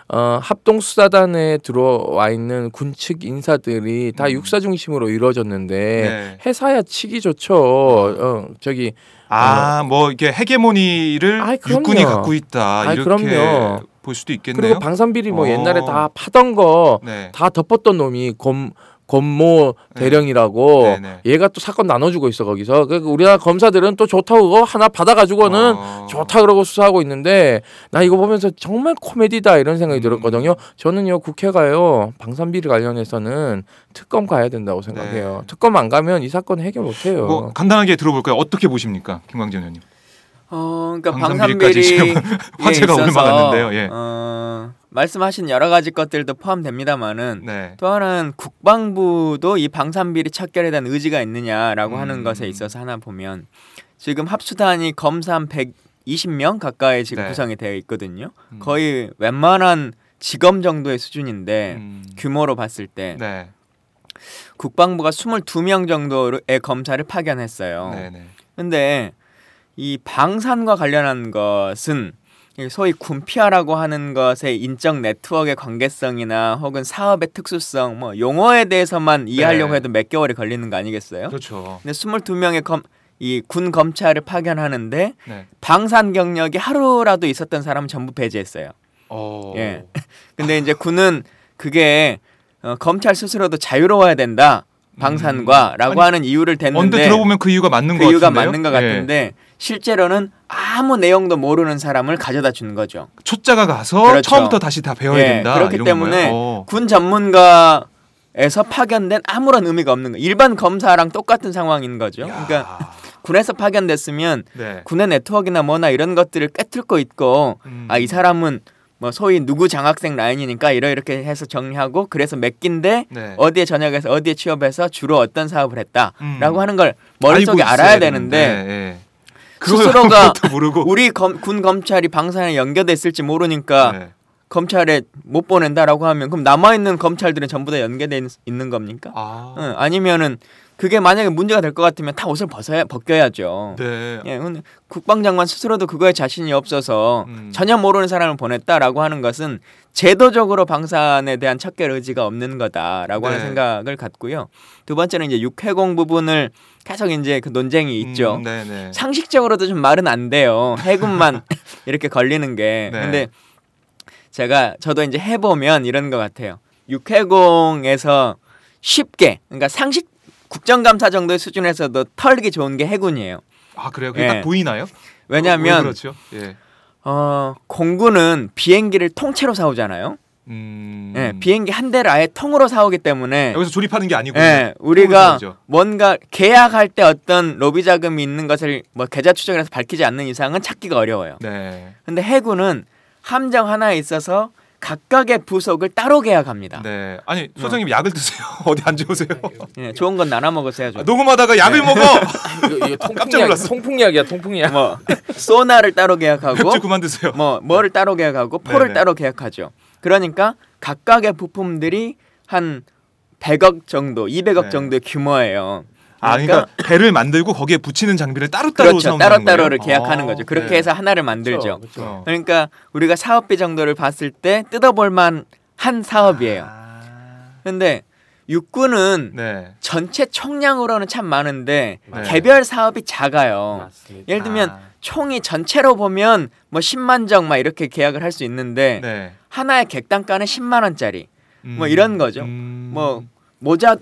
합동수사단에 들어와 있는 군측 인사들이 다 육사 중심으로 이루어졌는데 해사야 치기 좋죠. 뭐 이렇게 헤게모니를 육군이 갖고 있다 이렇게 볼 수도 있겠네요. 그리고 방산비리 뭐 옛날에 다 파던 거 다 덮었던 놈이 권모 대령이라고 얘가 또 사건 나눠주고 있어 거기서. 그러니까 우리나라 검사들은 또 좋다고 그거 하나 받아가지고는 좋다 그러고 수사하고 있는데 나 이거 보면서 정말 코미디다 이런 생각이 들었거든요. 저는요 국회가요 방산비리 관련해서는 특검 가야 된다고 생각해요. 특검 안 가면 이 사건 해결 못해요. 뭐 간단하게 들어볼까요? 어떻게 보십니까, 김광진 의원님? 그러니까 방산비리 지금 화제가 올라갔는데요. 말씀하신 여러 가지 것들도 포함됩니다만은 또 하나는 국방부도 이 방산비리 척결에 대한 의지가 있느냐라고 하는 것에 있어서 하나 보면 지금 합수단이 검사 120명 가까이 지금 구성이 되어 있거든요. 거의 웬만한 지검 정도의 수준인데 규모로 봤을 때 국방부가 22명 정도의 검사를 파견했어요. 근데 이 방산과 관련한 것은 소위 군피아라고 하는 것의 인적 네트워크의 관계성이나 혹은 사업의 특수성 뭐 용어에 대해서만 이해하려고 해도 몇 개월이 걸리는 거 아니겠어요? 그렇죠. 근데 22명의 이 군 검찰을 파견하는데 방산 경력이 하루라도 있었던 사람은 전부 배제했어요. 근데 이제 군은 그게 검찰 스스로도 자유로워야 된다. 방산과라고 하는 이유를 댔는데 언뜻 들어보면 그 이유가 맞는 것 같은데요. 이유가 맞는 것 같은데 실제로는 아무 내용도 모르는 사람을 가져다 주는 거죠. 초짜가 가서 처음부터 다시 다 배워야 된다. 그렇기 때문에 군 전문가에서 파견된 아무런 의미가 없는 거예요. 일반 검사랑 똑같은 상황인 거죠. 그러니까 군에서 파견됐으면 군의 네트워크나 뭐나 이런 것들을 꿰뚫고 있고 이 사람은 뭐 소위 누구 장학생 라인이니까 이렇게 해서 정리하고 그래서 몇 기인데 네. 어디에 전역해서 어디에 취업해서 주로 어떤 사업을 했다라고 하는 걸 머릿속에 알아야 되는데 네. 스스로가 모르고 우리 군 검찰이 방사능에 연계돼 있을지 모르니까 네. 검찰에 못 보낸다라고 하면 그럼 남아있는 검찰들은 전부 다 연계돼 있는 겁니까? 아니면은 그게 만약에 문제가 될 것 같으면 다 옷을 벗겨야죠. 네. 예, 국방장관 스스로도 그거에 자신이 없어서 전혀 모르는 사람을 보냈다라고 하는 것은 제도적으로 방산에 대한 척결 의지가 없는 거다라고 하는 생각을 갖고요. 두 번째는 이제 육해공 부분을 계속 이제 그 논쟁이 있죠. 상식적으로도 좀 말은 안 돼요. 해군만 이렇게 걸리는 게. 근데 저도 이제 해보면 이런 것 같아요. 육해공에서 쉽게, 그러니까 상식 국정감사 정도의 수준에서도 털기 좋은 게 해군이에요. 아 그래요? 그게 딱 보이나요? 왜냐하면 그렇죠? 예. 공군은 비행기를 통째로 사오잖아요. 예, 비행기 한 대를 아예 통으로 사오기 때문에 여기서 조립하는 게 아니고 우리가 뭔가 계약할 때 어떤 로비 자금이 있는 것을 뭐 계좌 추적을 해서 밝히지 않는 이상은 찾기가 어려워요. 근데 해군은 함정 하나에 있어서 각각의 부속을 따로 계약합니다. 네. 아니 소장님 약을 드세요. 어디 앉으세요? 네, 좋은 건 나눠 먹으세요. 녹음하다가 약을 먹어. 이거 깜짝 놀랐어. 통풍약이야, 통풍약. 뭐 소나를 따로 계약하고 맥주 그만 드세요. 뭐를 따로 계약하고 포를 따로 계약하죠. 그러니까 각각의 부품들이 한 100억 정도, 200억 정도의 규모예요. 그러니까 배를 만들고 거기에 붙이는 장비를 따로따로 그렇죠. 따로따로를 계약하는 거죠. 그렇게 해서 하나를 만들죠. 그렇죠. 그러니까 우리가 사업비 정도를 봤을 때 뜯어볼 만한 사업이에요. 그런데 육군은 전체 총량으로는 참 많은데 개별 사업이 작아요. 맞습니다. 예를 들면 총이 전체로 보면 뭐 10만 정 막 이렇게 계약을 할 수 있는데 하나의 객단가는 10만 원짜리 뭐 이런 거죠. 뭐 모자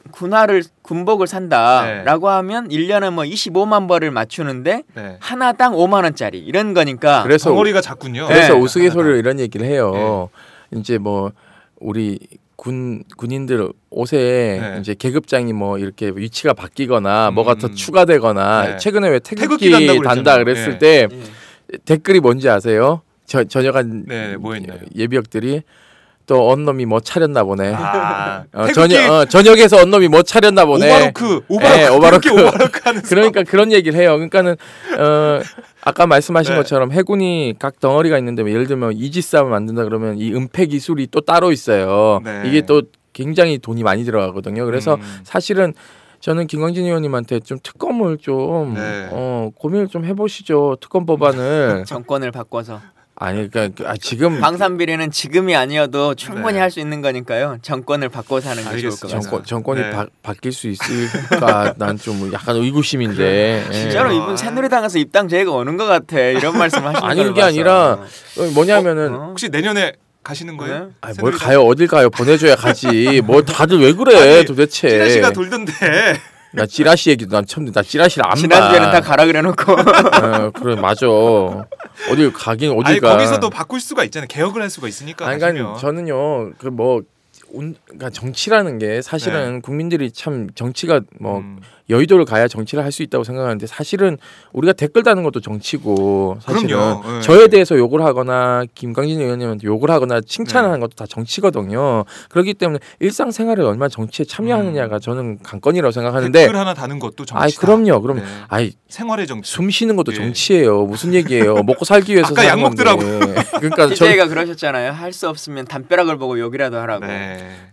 군복을 산다라고 하면 1년에 뭐 25만 벌을 맞추는데 하나당 5만 원짜리 이런 거니까 그래서 덩어리가 작군요. 그래서 우스갯소리로 이런 얘기를 해요. 이제 뭐 우리 군인들 옷에 이제 계급장이 뭐 이렇게 위치가 바뀌거나 뭐가 더 추가되거나 최근에 왜 태극기 단다 그랬을 때 댓글이 뭔지 아세요? 전역한 예비역들이 또 언놈이 뭐 차렸나 보네. 저녁에서 언놈이 뭐 차렸나 보네. 오바로크 하는 그러니까 그런 얘기를 해요. 그러니까는 아까 말씀하신 것처럼 해군이 각 덩어리가 있는데 예를 들면 이지스함을 만든다 그러면 이 은폐 기술이 또 따로 있어요. 이게 또 굉장히 돈이 많이 들어가거든요. 그래서 사실은 저는 김광진 의원님한테 좀 특검을 좀 고민을 좀 해보시죠. 특검 법안을 정권을 바꿔서. 아니 그러니까 지금 방산비리는 지금이 아니어도 충분히 할 수 있는 거니까요. 정권을 바꿔서 하는 게 좋을 것 같습니다. 정권이 바뀔 수 있을까? 난 좀 약간 의구심인데. 진짜로 이분 새누리당에서 입당 제의가 오는 것 같아. 이런 말씀하시는 아니 그게 아니라 뭐냐면은 혹시 내년에 가시는 거예요? 아니, 뭘 가요? 어딜 가요? 보내줘야 가지. 뭐 다들 왜 그래? 아니, 도대체. 찌라시가 돌던데. 나 찌라시 얘기도 난 처음 나 찌라시를 안 봐. 지난주에는 다 가라 그래놓고. 그래 맞아. 어딜 가긴 어딜 아니, 가. 거기서도 바꿀 수가 있잖아요. 개혁을 할 수가 있으니까. 아니, 그러니까 저는요 그러니까 정치라는 게 사실은 국민들이 참 정치가 뭐 여의도를 가야 정치를 할 수 있다고 생각하는데 사실은 우리가 댓글 다는 것도 정치고 사실은 저에 대해서 욕을 하거나 김광진 의원님한테 욕을 하거나 칭찬하는 것도 다 정치거든요. 그렇기 때문에 일상생활에 얼마나 정치에 참여하느냐가 저는 관건이라고 생각하는데 댓글 하나 다는 것도 정치다. 아이 그럼요. 생활의 정치. 숨 쉬는 것도 정치예요. 무슨 얘기예요? 먹고 살기 위해서 아까 약 먹더라고. 그러니까 DJ가 그러셨잖아요. 할 수 없으면 담벼락을 보고 욕이라도 하라고.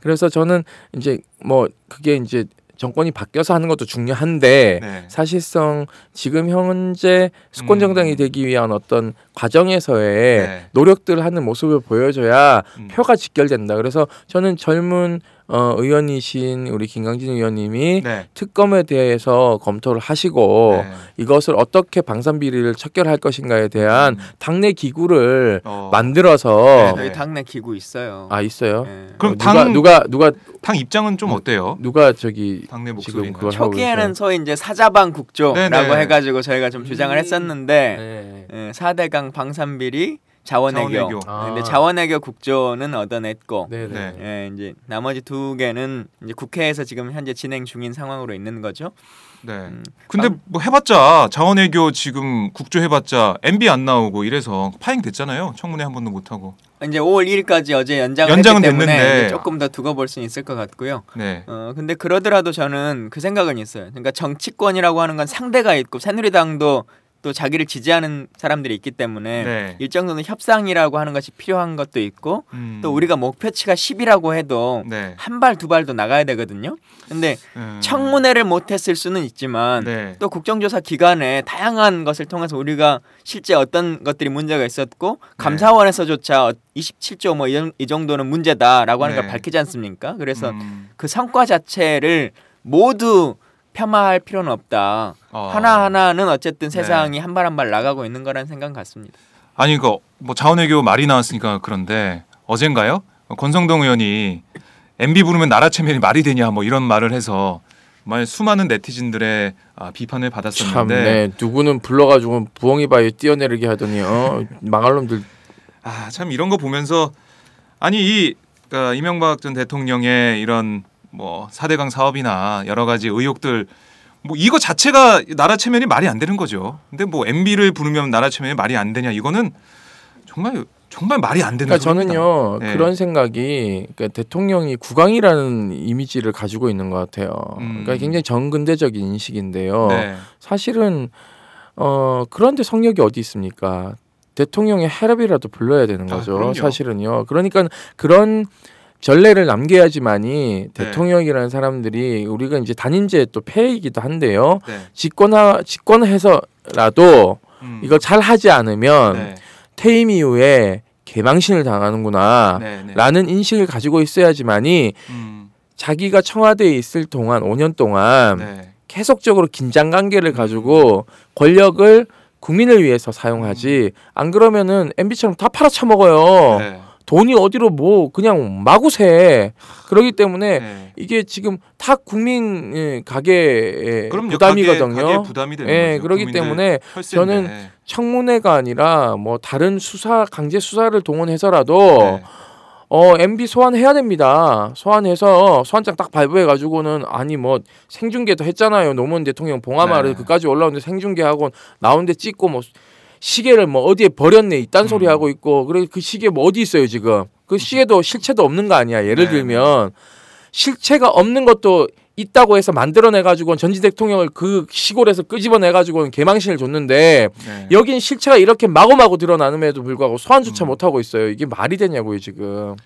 그래서 저는 이제 뭐 그게 이제 정권이 바뀌어서 하는 것도 중요한데 사실상 지금 현재 수권 정당이 되기 위한 어떤 과정에서의 노력들을 하는 모습을 보여줘야 표가 직결된다. 그래서 저는 젊은 의원이신 우리 김광진 의원님이 특검에 대해서 검토를 하시고 이것을 어떻게 방산비리를 척결할 것인가에 대한 당내 기구를 만들어서 저희 당내 기구 있어요. 아 있어요? 그럼 누가 당 입장은 좀 어때요? 누가 저기 당내 지금 그걸 초기에는 소위 이제 사자방 국조라고 해가지고 저희가 좀 주장을 했었는데 4대강 방산비리 자원외교. 근데 자원외교 국조는 얻어냈고, 네네. 예, 이제 나머지 2개는 이제 국회에서 지금 현재 진행 중인 상황으로 있는 거죠. 네. 근데 뭐 해봤자 자원외교 지금 국조 해봤자 MB 안 나오고 이래서 파행됐잖아요. 청문회 한 번도 못 하고. 이제 5월 1일까지 어제 연장을 했기 때문에 됐는데 조금 더 두고 볼 수는 있을 것 같고요. 네. 근데 그러더라도 저는 그 생각은 있어요. 그러니까 정치권이라고 하는 건 상대가 있고 새누리당도 또 자기를 지지하는 사람들이 있기 때문에 네. 일정 정도 협상이라고 하는 것이 필요한 것도 있고 또 우리가 목표치가 10이라고 해도 네. 한 발 두 발도 나가야 되거든요. 근데 청문회를 못했을 수는 있지만 네. 또 국정조사 기간에 다양한 것을 통해서 우리가 실제 어떤 것들이 문제가 있었고 감사원에서조차 27조 뭐 이 정도는 문제다라고 하는 걸 밝히지 않습니까? 그래서 그 성과 자체를 모두 폄하할 필요는 없다. 하나하나는 어쨌든 세상이 한 발 한 발 나가고 있는 거라는 생각 같습니다. 아니 이거 뭐 자원외교 말이 나왔으니까 그런데 어젠가요? 권성동 의원이 MB 부르면 나라 체면이 말이 되냐 뭐 이런 말을 해서 정말 수많은 네티즌들의 비판을 받았었는데 참, 네. 누구는 불러가지고 부엉이 바위에 뛰어내리게 하더니 망할 놈들. 참 이런 거 보면서 아니 그러니까 이명박 전 대통령의 이런 뭐 4대강 사업이나 여러 가지 의혹들 뭐 이거 자체가 나라 체면이 말이 안 되는 거죠. 근데 뭐 MB를 부르면 나라 체면이 말이 안 되냐 이거는 정말 말이 안 되는 그러니까 소리입니다. 저는요 네. 그런 생각이 그러니까 대통령이 국왕이라는 이미지를 가지고 있는 것 같아요. 그러니까 굉장히 정근대적인 인식인데요. 네. 사실은 그런데 성역이 어디 있습니까? 대통령의 해랍이라도 불러야 되는 거죠. 그럼요. 사실은요. 그러니까 그런 전례를 남겨야지만이 대통령이라는 사람들이 우리가 이제 단임제 또 폐이기도 한데요. 네. 집권해서라도 이걸 잘 하지 않으면 퇴임 이후에 개망신을 당하는구나 라는 인식을 가지고 있어야지만이 자기가 청와대에 있을 동안 5년 동안 계속적으로 긴장관계를 가지고 권력을 국민을 위해서 사용하지 안 그러면은 MB처럼 다 팔아쳐먹어요. 돈이 어디로 뭐 그냥 마구 새. 그렇기 때문에 이게 지금 다 국민 가게의 부담이거든요. 가게 부담이 되는 거죠. 그렇기 때문에 혈세인데. 저는 청문회가 아니라 뭐 다른 수사 강제 수사를 동원해서라도 MB 소환해야 됩니다. 소환해서 소환장 딱 발부해 가지고는 아니 뭐 생중계도 했잖아요. 노무현 대통령 봉화마을 그까지 올라오는데 생중계하고 나오는데 찍고 뭐 시계를 뭐 어디에 버렸네 이딴 소리 하고 있고 그래 그 시계 뭐 어디 있어요 지금 그 시계도 실체도 없는 거 아니야. 예를 들면 실체가 없는 것도 있다고 해서 만들어내 가지고 전직 대통령을 그 시골에서 끄집어내 가지고는 개망신을 줬는데 여긴 실체가 이렇게 마구마구 드러나는데도 불구하고 소환조차 못 하고 있어요. 이게 말이 되냐고요 지금.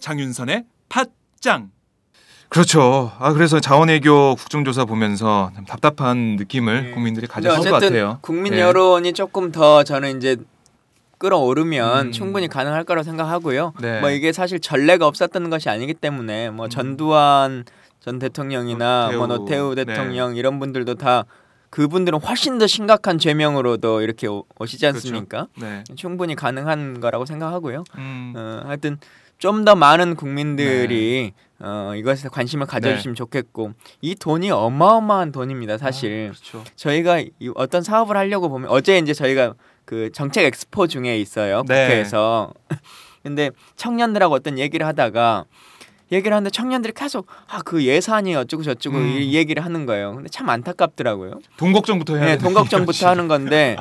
장윤선의 팟짱. 그렇죠. 그래서 자원외교 국정조사 보면서 답답한 느낌을 국민들이 가졌을 것 같아요. 국민 여론이 조금 더 저는 이제 끌어오르면 충분히 가능할 거라고 생각하고요. 뭐 이게 사실 전례가 없었던 것이 아니기 때문에 뭐 전두환 전 대통령이나 뭐 노태우 대통령 이런 분들도 다 그분들은 훨씬 더 심각한 죄명으로도 이렇게 오시지 않습니까? 그렇죠. 충분히 가능한 거라고 생각하고요. 하여튼 좀 더 많은 국민들이 이것에 관심을 가져주시면 좋겠고 이 돈이 어마어마한 돈입니다. 사실 그렇죠. 저희가 어떤 사업을 하려고 보면 어제 이제 저희가 그 정책 엑스포 중에 있어요. 국회에서. 근데 청년들하고 어떤 얘기를 하다가 하는데 청년들이 계속 그 예산이 어쩌고 저쩌고 이 얘기를 하는 거예요. 근데 참 안타깝더라고요. 돈 걱정부터 해야 돼. 돈 걱정부터 하는 건데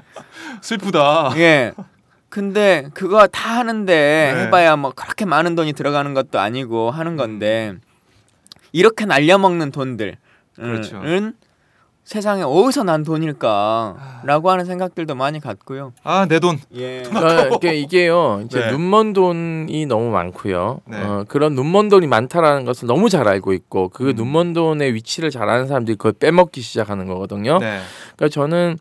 슬프다. 근데 그거 다 하는데 해봐야 뭐 그렇게 많은 돈이 들어가는 것도 아니고 하는 건데 이렇게 날려먹는 돈들은 세상에 어디서 난 돈일까라고 하는 생각들도 많이 갖고요. 내 돈. 이게요. 이제 눈먼 돈이 너무 많고요. 그런 눈먼 돈이 많다라는 것을 너무 잘 알고 있고 그 눈먼 돈의 위치를 잘 아는 사람들이 그걸 빼먹기 시작하는 거거든요. 그러니까 저는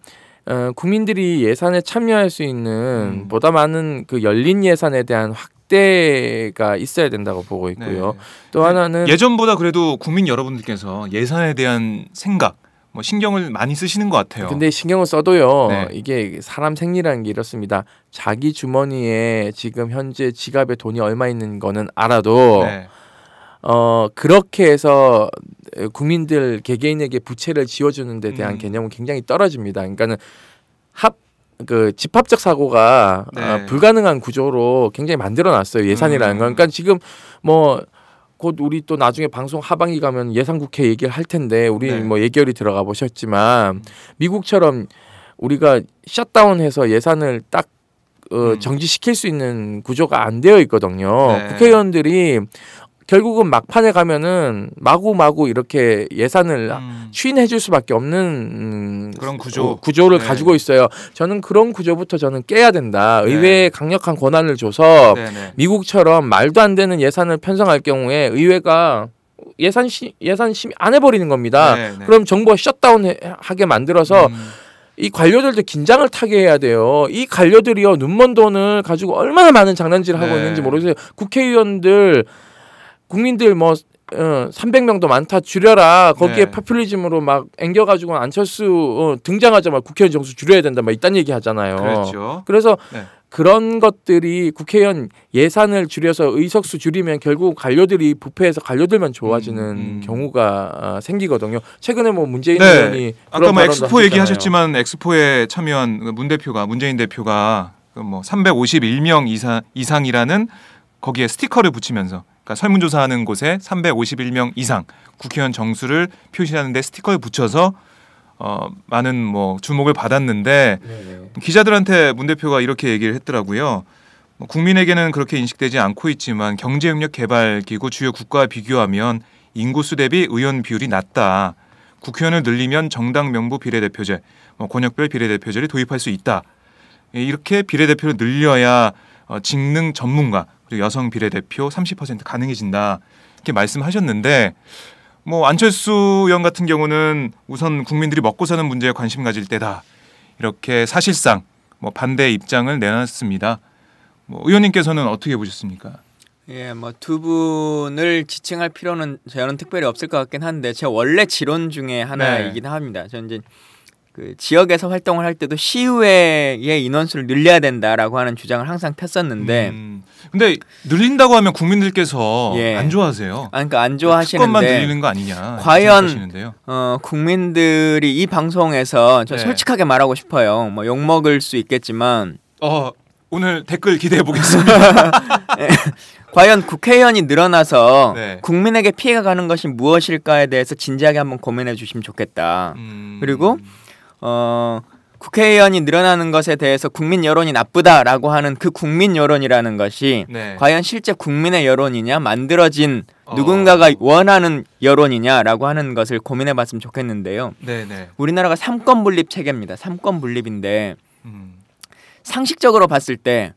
국민들이 예산에 참여할 수 있는 보다 많은 그 열린 예산에 대한 확대가 있어야 된다고 보고 있고요. 네. 또 하나는 예전보다 그래도 국민 여러분들께서 예산에 대한 생각, 뭐 신경을 많이 쓰시는 것 같아요. 근데 신경을 써도요. 네. 이게 사람 생리라는 게 이렇습니다. 자기 주머니에 지금 현재 지갑에 돈이 얼마 있는 거는 알아도 네. 그렇게 해서 국민들 개개인에게 부채를 지어주는 데 대한 개념은 굉장히 떨어집니다. 그러니까는 집합적 사고가 네. 불가능한 구조로 굉장히 만들어놨어요. 예산이라는 건. 그러니까 지금 뭐 곧 우리 또 나중에 방송 하반기 가면 예산국회 얘기를 할 텐데 우리 네. 뭐 예결위 들어가 보셨지만 미국처럼 우리가 셧다운해서 예산을 딱 정지시킬 수 있는 구조가 안 되어 있거든요. 네. 국회의원들이 결국은 막판에 가면은 마구마구 이렇게 예산을 추인해줄 수밖에 없는 그런 구조를 네. 가지고 있어요. 저는 그런 구조부터 저는 깨야 된다. 네. 의회에 강력한 권한을 줘서 네네. 미국처럼 말도 안 되는 예산을 편성할 경우에 의회가 예산 심의 안 해버리는 겁니다. 네네. 그럼 정부가 셧다운하게 만들어서 이 관료들도 긴장을 타게 해야 돼요. 이 관료들이요 눈먼 돈을 가지고 얼마나 많은 장난질을 하고 네. 있는지 모르겠어요. 국회의원들 국민들 뭐 300명도 많다 줄여라. 거기에 네. 포퓰리즘으로 막 앵겨가지고 안철수 등장하자마자 국회의원 정수 줄여야 된다. 막 이딴 얘기 하잖아요. 그렇죠. 그래서 네. 그런 것들이 국회의원 예산을 줄여서 의석수 줄이면 결국 관료들이 부패해서 관료들만 좋아지는 경우가 생기거든요. 최근에 뭐 문재인 네. 의원이 아까 뭐 발언도 엑스포 하셨잖아요. 얘기하셨지만 엑스포에 참여한 문재인 대표가 뭐 351명 이상이라는 거기에 스티커를 붙이면서 그러니까 설문조사하는 곳에 351명 이상 국회의원 정수를 표시하는데 스티커를 붙여서 많은 뭐 주목을 받았는데 네네. 기자들한테 문 대표가 이렇게 얘기를 했더라고요. 국민에게는 그렇게 인식되지 않고 있지만 경제협력개발기구 주요 국가와 비교하면 인구수 대비 의원 비율이 낮다. 국회의원을 늘리면 정당 명부 비례대표제, 권역별 비례대표제를 도입할 수 있다. 이렇게 비례대표를 늘려야 직능 전문가 그리고 여성 비례대표 30% 가능해진다. 이렇게 말씀하셨는데 뭐 안철수 의원 같은 경우는 우선 국민들이 먹고 사는 문제에 관심 가질 때다. 이렇게 사실상 뭐 반대 입장을 내놨습니다. 뭐 의원님께서는 어떻게 보셨습니까? 예, 뭐 두 분을 지칭할 필요는 저는 특별히 없을 것 같긴 한데 제 원래 지론 중에 하나이긴 합니다. 저는 이제 그 지역에서 활동을 할 때도 시의회의 인원수를 늘려야 된다라고 하는 주장을 항상 폈었는데 근데 늘린다고 하면 국민들께서 예. 안 좋아하세요. 그러니까 안 좋아하시는데 특권만 늘리는 거 아니냐. 과연 국민들이 이 방송에서 저 네. 솔직하게 말하고 싶어요. 뭐 욕 먹을 수 있겠지만 오늘 댓글 기대해 보겠습니다. 과연 국회의원이 늘어나서 네. 국민에게 피해가 가는 것이 무엇일까에 대해서 진지하게 한번 고민해 주시면 좋겠다. 그리고 국회의원이 늘어나는 것에 대해서 국민 여론이 나쁘다라고 하는 그 국민 여론이라는 것이 네. 과연 실제 국민의 여론이냐 만들어진 누군가가 원하는 여론이냐라고 하는 것을 고민해 봤으면 좋겠는데요. 네네. 우리나라가 삼권 분립 체계입니다. 삼권 분립인데 상식적으로 봤을 때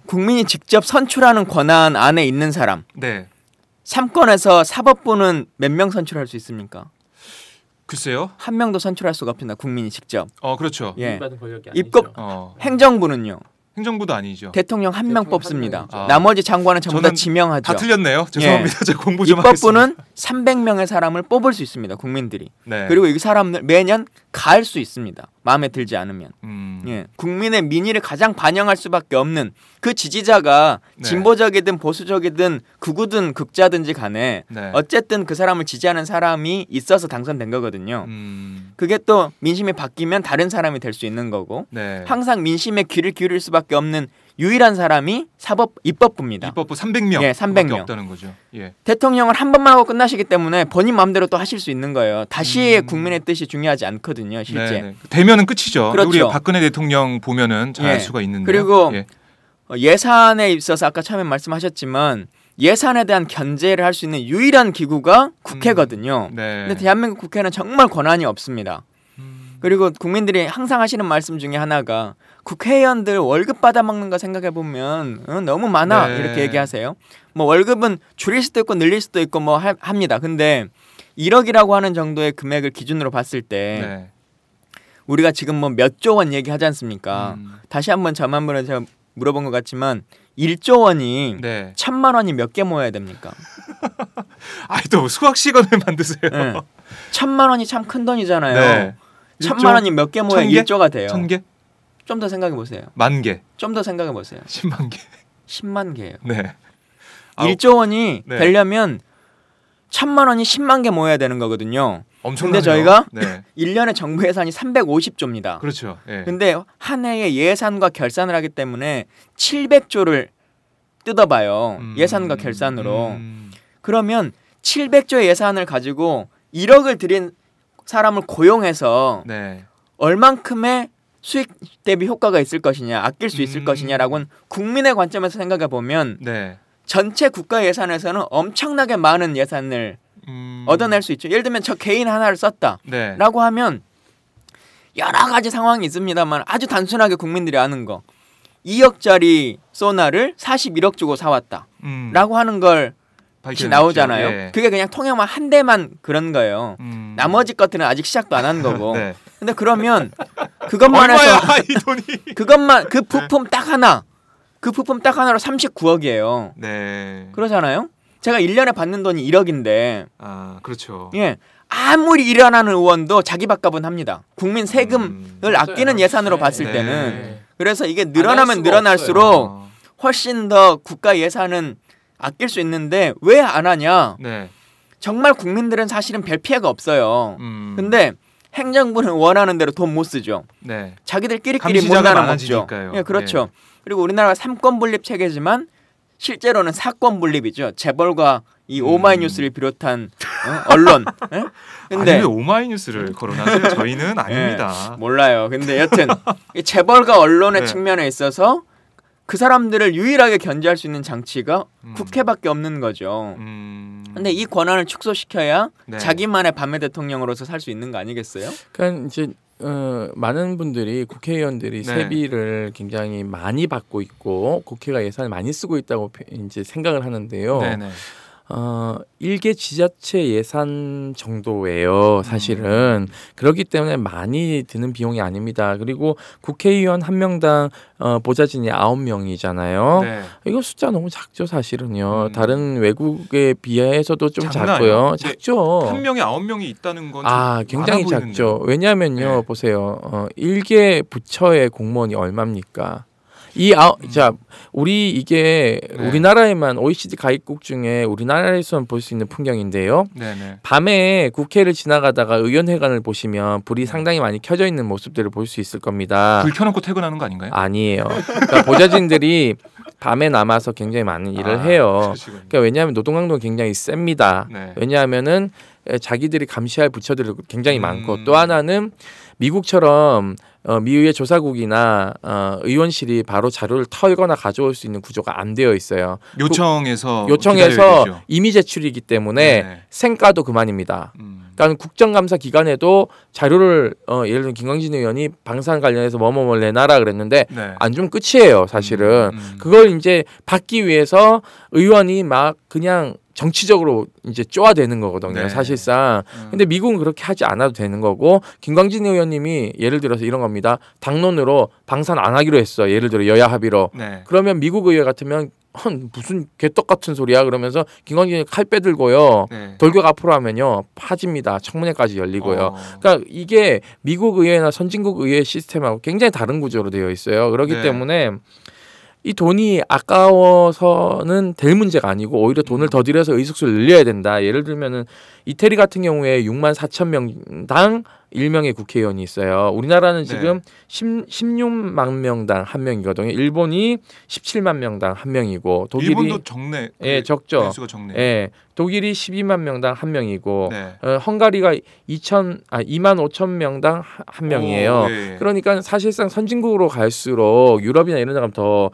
국민이 직접 선출하는 권한 안에 있는 사람 네. 3권에서 사법부는 몇 명 선출할 수 있습니까? 글쎄요. 한 명도 선출할 수가 없습니다. 국민이 직접. 그렇죠. 예. 권력이 입법 행정부는요. 행정부도 아니죠. 대통령 한 명 뽑습니다. 아. 나머지 장관은 전부 다 지명하죠. 다 틀렸네요. 죄송합니다. 제가 공부 좀 입법부는 하겠습니다. 300명의 사람을 뽑을 수 있습니다. 국민들이. 네. 그리고 이 사람들 매년 가할 수 있습니다. 마음에 들지 않으면. 예. 국민의 민의를 가장 반영할 수밖에 없는 그 지지자가 네. 진보적이든 보수적이든 극우든 극자든지 간에 네. 어쨌든 그 사람을 지지하는 사람이 있어서 당선된 거거든요. 그게 또 민심이 바뀌면 다른 사람이 될 수 있는 거고 네. 항상 민심에 귀를 기울일 수밖에 없는 유일한 사람이 입법부입니다. 입법부 300명. 예, 300명. 없다는 거죠. 예. 대통령을 한 번만 하고 끝나시기 때문에 본인 마음대로 또 하실 수 있는 거예요. 다시 국민의 뜻이 중요하지 않거든요. 실제. 네. 되면은 끝이죠. 그렇죠. 우리 박근혜 대통령 보면은 잘 알 수가 있는데. 그리고 예산에 있어서 아까 처음에 말씀하셨지만 예산에 대한 견제를 할 수 있는 유일한 기구가 국회거든요. 네. 근데 대한민국 국회는 정말 권한이 없습니다. 그리고 국민들이 항상 하시는 말씀 중에 하나가 국회의원들 월급 받아먹는 거 생각해보면 너무 많아 네. 이렇게 얘기하세요. 뭐 월급은 줄일 수도 있고 늘릴 수도 있고 뭐 합니다. 근데 1억이라고 하는 정도의 금액을 기준으로 봤을 때 네. 우리가 지금 뭐 몇 조 원 얘기하지 않습니까? 다시 한번 저만번에 제가 물어본 것 같지만 1조 원이 네. 1,000만 원이 몇 개 모여야 됩니까? 또 수학 시간을 만드세요. 네. 1,000만 원이 참 큰 돈이잖아요. 네. 1,000만 원이 몇 개 모여야 1조가 돼요. 1,000개? 좀 더 생각해 보세요. 10,000개. 좀 더 생각해 보세요. 10만 개. 10만 개예요. 네. 1조 원이 네. 되려면 1,000만 원이 10만 개 모여야 되는 거거든요. 엄청나네요. 근데 저희가 네. 1년에 정부 예산이 350조입니다. 그렇죠. 네. 근데 한 해에 예산과 결산을 하기 때문에 700조를 뜯어봐요. 예산과 결산으로. 그러면 700조의 예산을 가지고 1억을 들인 사람을 고용해서 네. 얼만큼의 수익 대비 효과가 있을 것이냐, 아낄 수 있을 것이냐라고는 국민의 관점에서 생각해 보면 네. 전체 국가 예산에서는 엄청나게 많은 예산을 얻어낼 수 있죠. 예를 들면 저 개인 하나를 썼다라고 네. 하면 여러 가지 상황이 있습니다만 아주 단순하게 국민들이 아는 거 2억짜리 소나를 41억 주고 사왔다라고 하는 걸 나오잖아요. 예. 그게 그냥 통영만 한 대만 그런 거예요. 나머지 것들은 아직 시작도 안 한 거고. 네. 근데 그러면 그것만 해서 얼마야 이 돈이? 그것만 그 부품 딱 하나 그 부품 딱 하나로 39억이에요. 네. 그러잖아요. 제가 1년에 받는 돈이 1억인데 아 그렇죠. 예 아무리 일어나는 의원도 자기 밥값은 합니다. 국민 세금을 아끼는 예산으로 봤을 네. 때는 그래서 이게 늘어나면 늘어날수록 훨씬 더 국가 예산은 아낄 수 있는데 왜 안 하냐? 네. 정말 국민들은 사실은 별 피해가 없어요. 근데 행정부는 원하는 대로 돈 못 쓰죠. 네. 자기들끼리끼리 못 나눠 먹죠. 많아지니까요. 예, 그렇죠. 그리고 우리나라가 삼권 분립 체계지만 실제로는 사권 분립이죠. 재벌과 이 오마이뉴스를 비롯한 언론. 예? 근데 아니, 왜 오마이뉴스를 거론하세요? 저희는 아닙니다. 예, 몰라요. 근데 여튼 이 재벌과 언론의 네. 측면에 있어서 그 사람들을 유일하게 견제할 수 있는 장치가 국회밖에 없는 거죠. 근데 이 권한을 축소시켜야 네. 자기만의 반면 대통령으로서 살 수 있는 거 아니겠어요? 그러니까 이제 많은 분들이 국회의원들이 네. 세비를 굉장히 많이 받고 있고 국회가 예산을 많이 쓰고 있다고 이제 생각을 하는데요. 네네. 일개 지자체 예산 정도예요. 사실은 그렇기 때문에 많이 드는 비용이 아닙니다. 그리고 국회의원 한 명당 보좌진이 9명이잖아요. 네. 이거 숫자 너무 작죠, 사실은요. 다른 외국에 비해서도 좀 작나요? 작고요. 작죠. 한 명에 9명이 있다는 건 굉장히 많아 작죠. 보이는데요. 왜냐하면요, 네. 보세요. 일개 부처의 공무원이 얼마입니까? 자, 우리 이게 네. 우리나라에만 OECD 가입국 중에 우리나라에서만 볼 수 있는 풍경인데요. 네네. 밤에 국회를 지나가다가 의원회관을 보시면 불이 상당히 많이 켜져 있는 모습들을 볼 수 있을 겁니다. 불 켜놓고 퇴근하는 거 아닌가요? 아니에요. 그러니까 보좌진들이 밤에 남아서 굉장히 많은 일을 해요. 그러시군요. 그러니까 왜냐하면 노동강도가 굉장히 셉니다. 네. 왜냐하면은 자기들이 감시할 부처들이 굉장히 많고 또 하나는 미국처럼 미의회 조사국이나 의원실이 바로 자료를 털거나 가져올 수 있는 구조가 안 되어 있어요. 요청해서 이미 제출이기 때문에 네. 생가도 그만입니다. 그러니까 국정감사 기간에도 자료를 예를 들면 김광진 의원이 방산 관련해서 뭐뭐뭐 내놔라 그랬는데 네. 안 주면 끝이에요. 사실은 그걸 이제 받기 위해서 의원이 막 그냥 정치적으로 이제 쪼아대는 거거든요. 네. 사실상. 근데 미국은 그렇게 하지 않아도 되는 거고 김광진 의원님이 예를 들어서 이런 겁니다. 당론으로 방산 안 하기로 했어. 예를 들어 여야 합의로. 네. 그러면 미국 의회 같으면 무슨 개떡 같은 소리야 그러면서 김광진이 칼 빼들고요. 네. 돌격 앞으로 하면요. 파집니다. 청문회까지 열리고요. 그러니까 이게 미국 의회나 선진국 의회 시스템하고 굉장히 다른 구조로 되어 있어요. 그렇기 네. 때문에 이 돈이 아까워서는 될 문제가 아니고 오히려 돈을 더 들여서 의석수를 늘려야 된다. 예를 들면은 이태리 같은 경우에 64,000명당 1명의 국회의원이 있어요. 우리나라는 지금 16만 명당 1명이거든요. 일본이 17만 명당 1명이고 독일이 일본도 적네. 예, 적죠. 수가 적네. 예. 독일이 12만 명당 1명이고 네. 헝가리가 2만 5천 명당 1명이에요. 네. 그러니까 사실상 선진국으로 갈수록 유럽이나 이런 데 가면 더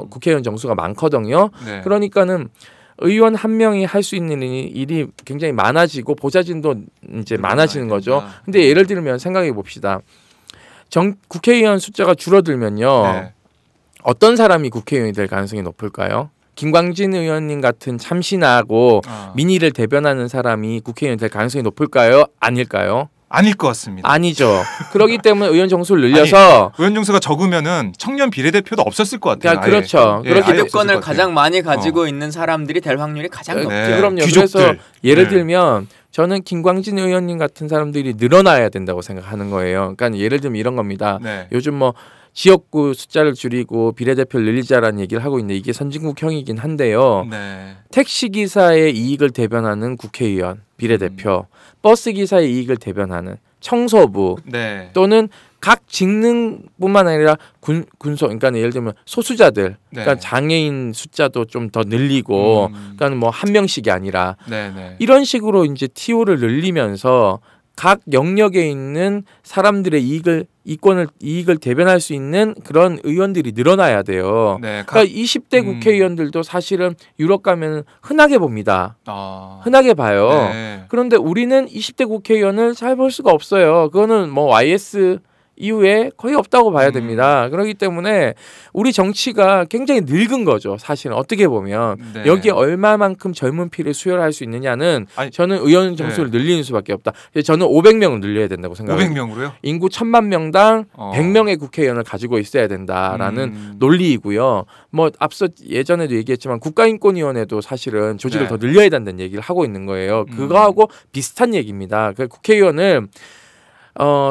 국회의원 정수가 많거든요. 네. 그러니까는 의원 한 명이 할 수 있는 일이 굉장히 많아지고 보좌진도 이제 많아지는 거죠. 근데 예를 들면 생각해 봅시다. 국회의원 숫자가 줄어들면요. 네. 어떤 사람이 국회의원이 될 가능성이 높을까요? 김광진 의원님 같은 참신하고 민의를 대변하는 사람이 국회의원이 될 가능성이 높을까요? 아닐까요? 아닐 것 같습니다. 아니죠. 그렇기 때문에 의원 정수를 늘려서 의원 정수가 적으면은 청년 비례대표도 없었을 것 같아요. 그렇죠. 그렇게 기득권을 가장 많이 가지고 있는 사람들이 될 확률이 가장 높죠. 그럼요. 귀족들. 그래서 예를 들면 저는 김광진 의원님 같은 사람들이 늘어나야 된다고 생각하는 거예요. 그러니까 예를 들면 이런 겁니다. 요즘 뭐 지역구 숫자를 줄이고 비례대표를 늘리자라는 얘기를 하고 있는데 이게 선진국형이긴 한데요. 택시기사의 이익을 대변하는 국회의원, 비례대표, 버스기사의 이익을 대변하는 청소부 또는 각 직능뿐만 아니라 군소, 그러니까 예를 들면 소수자들, 그러니까 장애인 숫자도 좀 더 늘리고, 그러니까 뭐 한 명씩이 아니라 이런 식으로 이제 TO를 늘리면서 각 영역에 있는 사람들의 이익을 대변할 수 있는 그런 의원들이 늘어나야 돼요. 그러니까 20대 국회의원들도 사실은 유럽 가면 흔하게 봅니다. 흔하게 봐요. 그런데 우리는 20대 국회의원을 잘 볼 수가 없어요. 그거는 뭐 YS 이후에 거의 없다고 봐야 됩니다. 그렇기 때문에 우리 정치가 굉장히 늙은 거죠. 사실은 어떻게 보면 여기에 얼마만큼 젊은 피를 수혈할 수 있느냐는 저는 의원 정수를 늘리는 수밖에 없다. 저는 500명을 늘려야 된다고 생각해요. 500명으로요? 인구 1000만 명당 100명의 국회의원을 가지고 있어야 된다라는 논리이고요. 뭐 앞서 예전에도 얘기했지만 국가인권위원회도 사실은 조직을 더 늘려야 된다는 얘기를 하고 있는 거예요. 그거하고 비슷한 얘기입니다. 그 국회의원을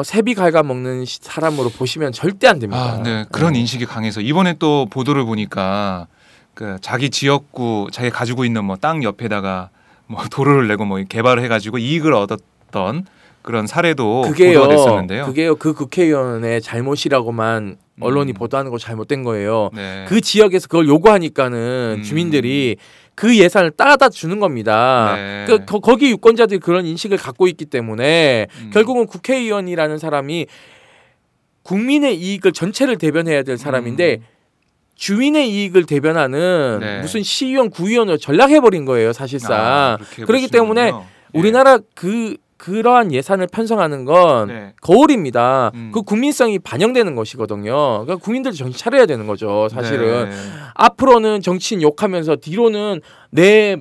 세비 갉아먹는 사람으로 보시면 절대 안 됩니다. 그런 인식이 강해서 이번에 또 보도를 보니까 그 자기 지역구 자기 가지고 있는 뭐 땅 옆에다가 뭐 도로를 내고 뭐 개발을 해가지고 이익을 얻었던 그런 사례도 보도가 됐었는데요. 그게요. 그 국회의원의 잘못이라고만 언론이 보도하는 거 잘못된 거예요. 그 지역에서 그걸 요구하니까는 주민들이 그 예산을 따다 주는 겁니다. 거기 유권자들이 그런 인식을 갖고 있기 때문에 결국은 국회의원이라는 사람이 국민의 이익을 전체를 대변해야 될 사람인데 주민의 이익을 대변하는 무슨 시의원, 구의원으로 전락해버린 거예요. 사실상. 그렇기 때문에 우리나라 그러한 예산을 편성하는 건 거울입니다. 그 국민성이 반영되는 것이거든요. 그러니까 국민들도 정신 차려야 되는 거죠. 사실은 앞으로는 정치인 욕하면서 뒤로는 내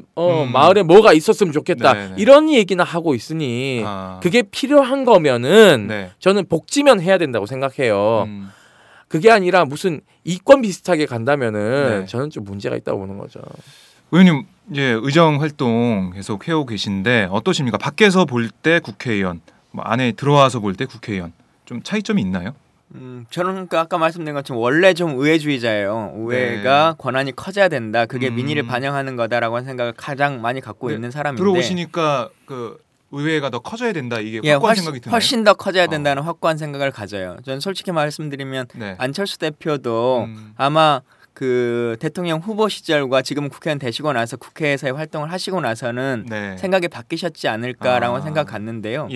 마을에 뭐가 있었으면 좋겠다 이런 얘기나 하고 있으니 그게 필요한 거면은 저는 복지면 해야 된다고 생각해요. 그게 아니라 무슨 이권 비슷하게 간다면은 저는 좀 문제가 있다고 보는 거죠. 의원님 이제 의정 활동 계속 해오고 계신데 어떠십니까? 밖에서 볼 때 국회의원, 뭐 안에 들어와서 볼 때 국회의원 좀 차이점이 있나요? 저는 그러니까 아까 말씀드린 것처럼 원래 좀 의회주의자예요. 의회가 권한이 커져야 된다. 그게 민의를 반영하는 거다라고 하는 생각을 가장 많이 갖고 있는 사람인데 들어오시니까 그 의회가 더 커져야 된다 이게 확고한 생각이 드나요? 훨씬 더 커져야 된다는 확고한 생각을 가져요. 저는 솔직히 말씀드리면 안철수 대표도 아마 그 대통령 후보 시절과 지금 국회의원 되시고 나서 국회에서의 활동을 하시고 나서는 생각이 바뀌셨지 않을까라고 생각 갖는데요.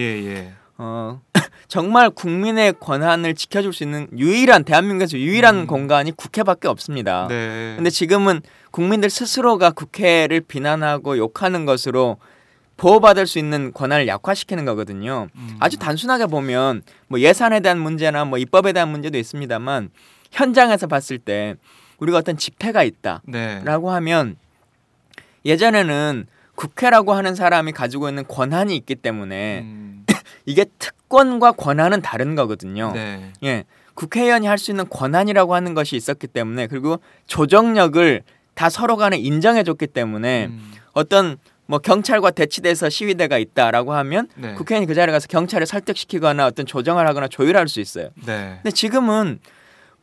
정말 국민의 권한을 지켜줄 수 있는 대한민국에서 유일한 공간이 국회밖에 없습니다. 근데 지금은 국민들 스스로가 국회를 비난하고 욕하는 것으로 보호받을 수 있는 권한을 약화시키는 거거든요. 아주 단순하게 보면 뭐 예산에 대한 문제나 뭐 입법에 대한 문제도 있습니다만 현장에서 봤을 때 우리가 어떤 집회가 있다라고 하면 예전에는 국회라고 하는 사람이 가지고 있는 권한이 있기 때문에 이게 특권과 권한은 다른 거거든요. 국회의원이 할 수 있는 권한이라고 하는 것이 있었기 때문에 그리고 조정력을 다 서로 간에 인정해줬기 때문에 어떤 뭐 경찰과 대치돼서 시위대가 있다라고 하면 국회의원이 그 자리에 가서 경찰을 설득시키거나 어떤 조정을 하거나 조율할 수 있어요. 근데 지금은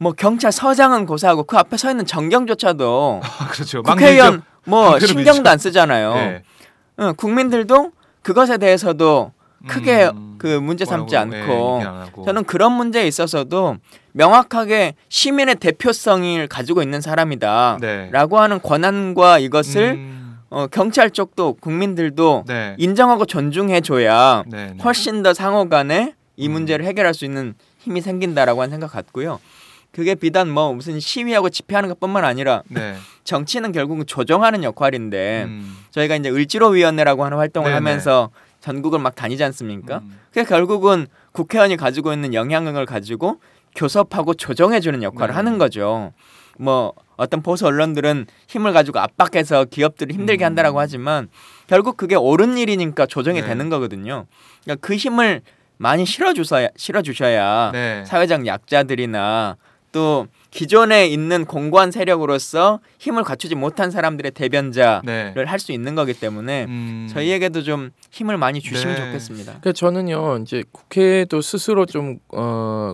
뭐 경찰서장은 고사하고 그 앞에 서 있는 정경조차도 국회의원 뭐 신경도 안 쓰잖아요. 국민들도 그것에 대해서도 크게 그 문제 삼지 않고 저는 그런 문제에 있어서도 명확하게 시민의 대표성을 가지고 있는 사람이다라고 하는 권한과 이것을 경찰 쪽도 국민들도 인정하고 존중해줘야 훨씬 더 상호간에 이 문제를 해결할 수 있는 힘이 생긴다라고 하는 생각 같고요. 그게 비단 뭐 무슨 시위하고 집회하는 것뿐만 아니라 정치는 결국은 조정하는 역할인데 저희가 이제 을지로위원회라고 하는 활동을 하면서 전국을 막 다니지 않습니까? 그게 결국은 국회의원이 가지고 있는 영향력을 가지고 교섭하고 조정해주는 역할을 하는 거죠. 뭐 어떤 보수 언론들은 힘을 가지고 압박해서 기업들을 힘들게 한다라고 하지만 결국 그게 옳은 일이니까 조정이 되는 거거든요. 그러니까 그 힘을 많이 실어주셔야 네. 사회적 약자들이나 또 기존에 있는 공고한 세력으로서 힘을 갖추지 못한 사람들의 대변자를 네. 할 수 있는 거기 때문에 저희에게도 좀 힘을 많이 주시면 네. 좋겠습니다. 그러니까 저는요 이제 국회도 스스로 좀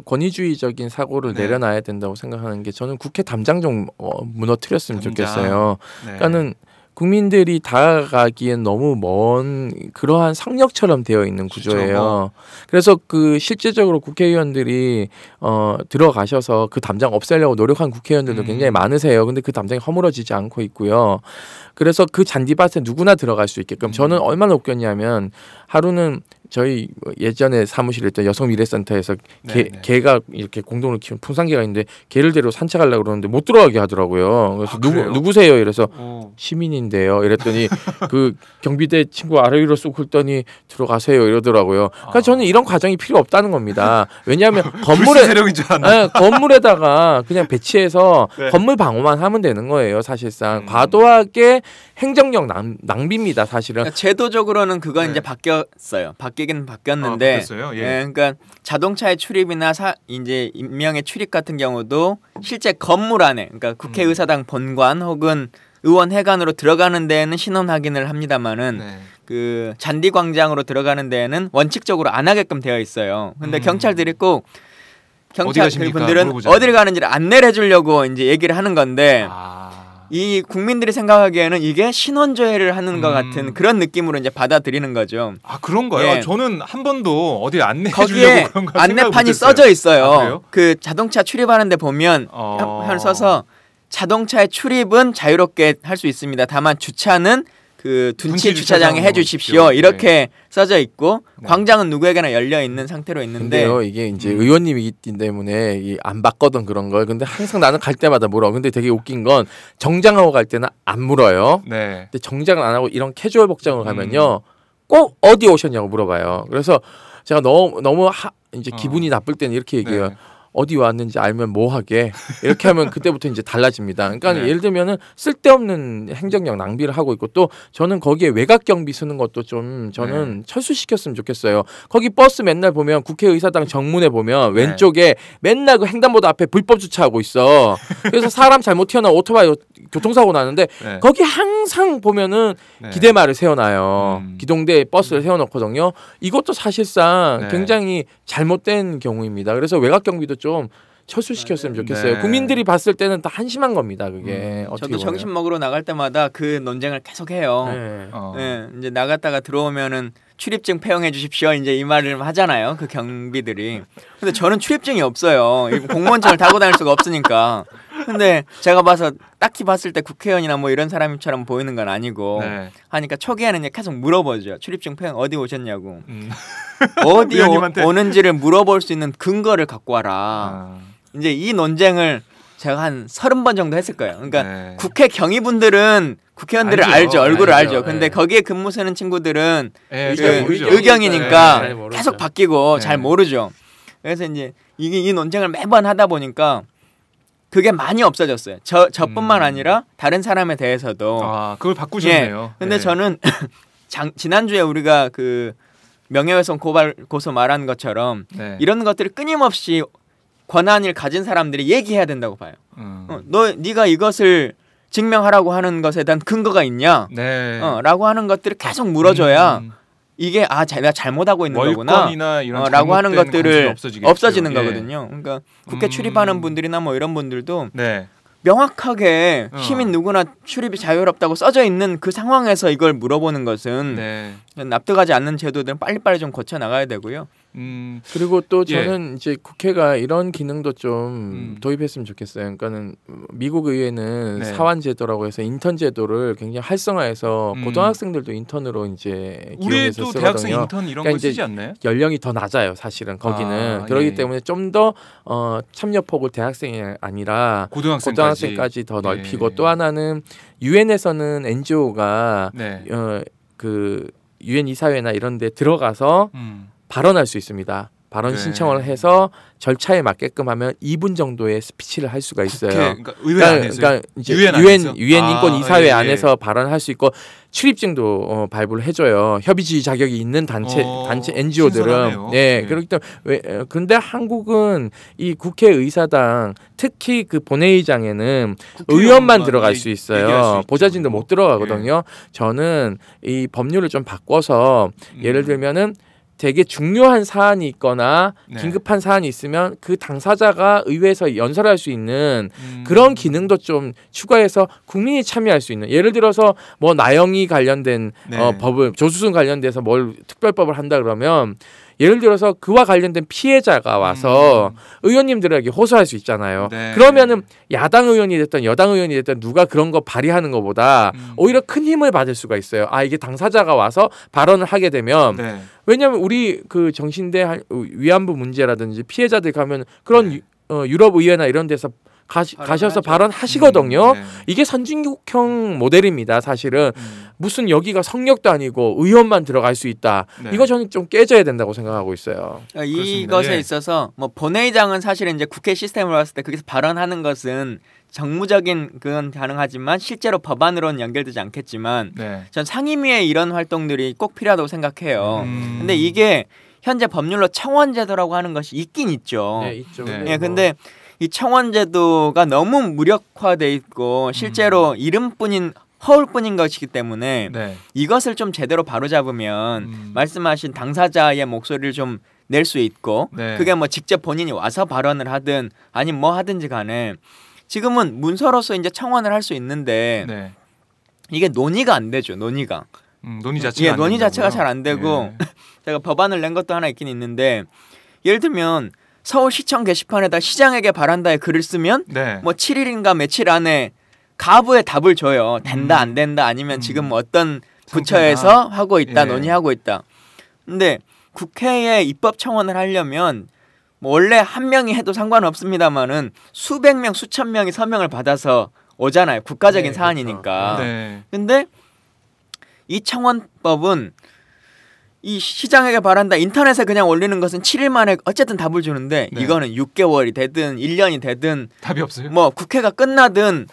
권위주의적인 사고를 네. 내려놔야 된다고 생각하는 게 저는 국회 담장 좀 무너뜨렸으면 담장. 좋겠어요. 네. 그러니까는 국민들이 다가가기엔 너무 먼 그러한 성역처럼 되어 있는 구조예요. 그렇죠. 그래서 그 실제적으로 국회의원들이 들어가셔서 그 담장 없애려고 노력한 국회의원들도 굉장히 많으세요. 근데 그 담장이 허물어지지 않고 있고요. 그래서 그 잔디밭에 누구나 들어갈 수 있게끔 저는 얼마나 웃겼냐면 하루는 저희 예전에 사무실에 있던 여성미래센터에서 개가 이렇게 공동으로 키운 풍산개가 있는데 개를 데리고 산책하려고 그러는데 못 들어가게 하더라고요. 그래서 누구세요? 이래서 시민인데요. 이랬더니 그 경비대 친구 아래 위로 쑥 훑더니 들어가세요 이러더라고요. 그러니까 저는 이런 과정이 필요 없다는 겁니다. 왜냐하면 건물에다가 그냥 배치해서 네. 건물 방어만 하면 되는 거예요. 사실상 과도하게 행정력 낭비입니다. 사실은. 그러니까 제도적으로는 그건 네. 이제 바뀌었어요. 바뀌긴 바뀌었는데, 바뀌었어요? 예. 그러니까 자동차의 출입이나 이제 임명의 출입 같은 경우도 실제 건물 안에, 그러니까 국회의사당 본관 혹은 의원회관으로 들어가는 데에는 신원 확인을 합니다만은 네. 그 잔디광장으로 들어가는 데에는 원칙적으로 안 하게끔 되어 있어요. 근데 경찰들이 꼭 경찰 분들은 어딜 가는지를 안내를 해주려고 이제 얘기를 하는 건데. 이 국민들이 생각하기에는 이게 신원조회를 하는 것 같은 그런 느낌으로 이제 받아들이는 거죠. 아 그런가요? 예. 저는 한 번도 어디 안내해 거기에 주려고 그런 거 안내판이 써져 있어요. 그 자동차 출입하는데 보면 한 써서 자동차의 출입은 자유롭게 할 수 있습니다. 다만 주차는 그 둔치 주차장에 해주십시오. 이렇게 써져 있고 광장은 누구에게나 열려 있는 상태로 있는데. 근데요 이게 이제 의원님이기 때문에 안 봤거든 그런 걸. 근데 항상 나는 갈 때마다 물어. 근데 되게 웃긴 건 정장하고 갈 때는 안 물어요. 네. 근데 정장을 안 하고 이런 캐주얼 복장을 가면요 꼭 어디 오셨냐고 물어봐요. 그래서 제가 너무 이제 기분이 나쁠 때는 이렇게 얘기해요. 네. 어디 왔는지 알면 뭐 하게 이렇게 하면 그때부터 이제 달라집니다. 그러니까 네. 예를 들면은 쓸데없는 행정력 낭비를 하고 있고 또 저는 거기에 외곽 경비 쓰는 것도 좀 저는 철수시켰으면 좋겠어요. 거기 버스 맨날 보면 국회의사당 정문에 보면 왼쪽에 맨날 그 횡단보도 앞에 불법 주차하고 있어. 그래서 사람 잘못 튀어나와 오토바이 교통사고 나는데 거기 항상 보면은 기대말을 세워놔요. 기동대 버스를 세워놓거든요. 이것도 사실상 굉장히 잘못된 경우입니다. 그래서 외곽 경비도 좀 철수시켰으면 좋겠어요. 국민들이 봤을 때는 다 한심한 겁니다. 그게 저도 점심 먹으러 나갈 때마다 그 논쟁을 계속해요. 이제 나갔다가 들어오면은 출입증 폐용해 주십시오. 이제 이 말을 하잖아요. 그 경비들이. 근데 저는 출입증이 없어요. 공무원증을 타고 다닐 수가 없으니까. 근데 제가 딱히 봤을 때 국회의원이나 뭐 이런 사람처럼 보이는 건 아니고 하니까 초기에는 이제 계속 물어보죠. 출입증 폐용 어디 오셨냐고. 어디 오는지를 물어볼 수 있는 근거를 갖고 와라. 이제 이 논쟁을 제가 한 30번 정도 했을 거예요. 그러니까 국회 경위분들은 국회의원들을 알죠. 얼굴을 알죠. 근데 거기에 근무 쓰는 친구들은 의경이니까 계속 바뀌고 잘 모르죠. 그래서 이제 이 논쟁을 매번 하다 보니까 그게 많이 없어졌어요. 저뿐만 아니라 다른 사람에 대해서도. 그걸 바꾸셨네요. 근데 저는 지난주에 우리가 그 명예훼손 고소 말한 것처럼 이런 것들을 끊임없이 권한을 가진 사람들이 얘기해야 된다고 봐요. 네가 이것을 증명하라고 하는 것에 대한 근거가 있냐? 라고 하는 것들을 계속 물어줘야 이게 내가 잘못하고 있는 거구나 라고 하는 것들을 없어지는 거거든요. 그러니까 국회 출입하는 분들이나 뭐 이런 분들도 명확하게 시민 누구나 출입이 자유롭다고 써져 있는 그 상황에서 이걸 물어보는 것은 납득하지 않는 제도들은 빨리빨리 좀 고쳐 나가야 되고요. 그리고 또 저는 이제 국회가 이런 기능도 좀 도입했으면 좋겠어요. 그러니까는 미국 의회는 사환 제도라고 해서 인턴 제도를 굉장히 활성화해서 고등학생들도 인턴으로 이제 기용해서 쓰거든요. 대학생 인턴 이런 거 쓰지 않나요? 연령이 더 낮아요, 사실은 거기는. 그렇기 때문에 좀 더 참여 폭을 대학생이 아니라 고등학생까지 더 넓히고 또 하나는 유엔에서는 NGO가 그 유엔 이사회나 이런 데 들어가서 발언할 수 있습니다. 발언 네. 신청을 해서 절차에 맞게끔 하면 2분 정도의 스피치를 할 수가 있어요. 그러니까 의회 안에서, 그러니까 이제 유엔 유엔 인권 이사회 예, 예. 안에서 발언할 수 있고 출입증도 발부를 해줘요. 협의지 자격이 있는 단체 NGO들은. 신선하네요. 네, 네. 그렇기 때문에 근데 한국은 이 국회의사당 특히 그 본회의장에는 의원만 들어갈 수 있어요. 보좌진도 못 들어가거든요. 저는 이 법률을 좀 바꿔서 예를 들면은 되게 중요한 사안이 있거나 네. 긴급한 사안이 있으면 그 당사자가 의회에서 연설할 수 있는 그런 기능도 좀 추가해서 국민이 참여할 수 있는, 예를 들어서 뭐 나영이 관련된 네. 법을, 조수순 관련돼서 뭘 특별법을 한다 그러면 예를 들어서 그와 관련된 피해자가 와서 의원님들에게 호소할 수 있잖아요. 네. 그러면은 야당 의원이 됐든 여당 의원이 됐든 누가 그런 거 발의하는 것보다 오히려 큰 힘을 받을 수가 있어요. 아, 이게 당사자가 와서 발언을 하게 되면 네. 왜냐하면 우리 그 정신대 위안부 문제라든지 피해자들 가면 그런 유럽 의회나 이런 데서 가셔서 발언하시거든요. 네. 이게 선진국형 모델입니다. 사실은 무슨 여기가 성역도 아니고 의원만 들어갈 수 있다. 네. 이거 저는 좀 깨져야 된다고 생각하고 있어요. 이것에 예. 있어서 뭐 본회의장은 사실은 이제 국회 시스템으로 봤을 때 거기서 발언하는 것은 정무적인 그건 가능하지만 실제로 법안으로는 연결되지 않겠지만 네. 전 상임위의 이런 활동들이 꼭 필요하다고 생각해요. 근데 이게 현재 법률로 청원제도라고 하는 것이 있긴 있죠. 네, 있죠. 네. 예, 근데 이 청원제도가 너무 무력화돼 있고 실제로 이름뿐인 허울뿐인 것이기 때문에 네. 이것을 좀 제대로 바로잡으면 말씀하신 당사자의 목소리를 좀 낼 수 있고 네. 그게 뭐 직접 본인이 와서 발언을 하든 아니면 뭐 하든지 간에 지금은 문서로서 이제 청원을 할 수 있는데 네. 이게 논의가 안 되죠. 논의가. 논의 자체가 안 논의 자체가 된다고요? 잘 안 되고 예. 제가 법안을 낸 것도 하나 있긴 있는데 예를 들면 서울시청 게시판에다 시장에게 바란다에 글을 쓰면 네. 뭐 7일인가 며칠 안에 가부의 답을 줘요. 된다 안 된다 아니면 지금 뭐 어떤 부처에서 하고 있다 예. 논의하고 있다. 근데 국회에 입법 청원을 하려면 뭐 원래 한 명이 해도 상관없습니다만은 수백 명 수천 명이 서명을 받아서 오잖아요. 국가적인 네, 사안이니까. 네. 근데 이 청원법은 이 시장에게 바란다 인터넷에 그냥 올리는 것은 7일 만에 어쨌든 답을 주는데 네. 이거는 6개월이 되든 1년이 되든 답이 없어요? 뭐 국회가 끝나든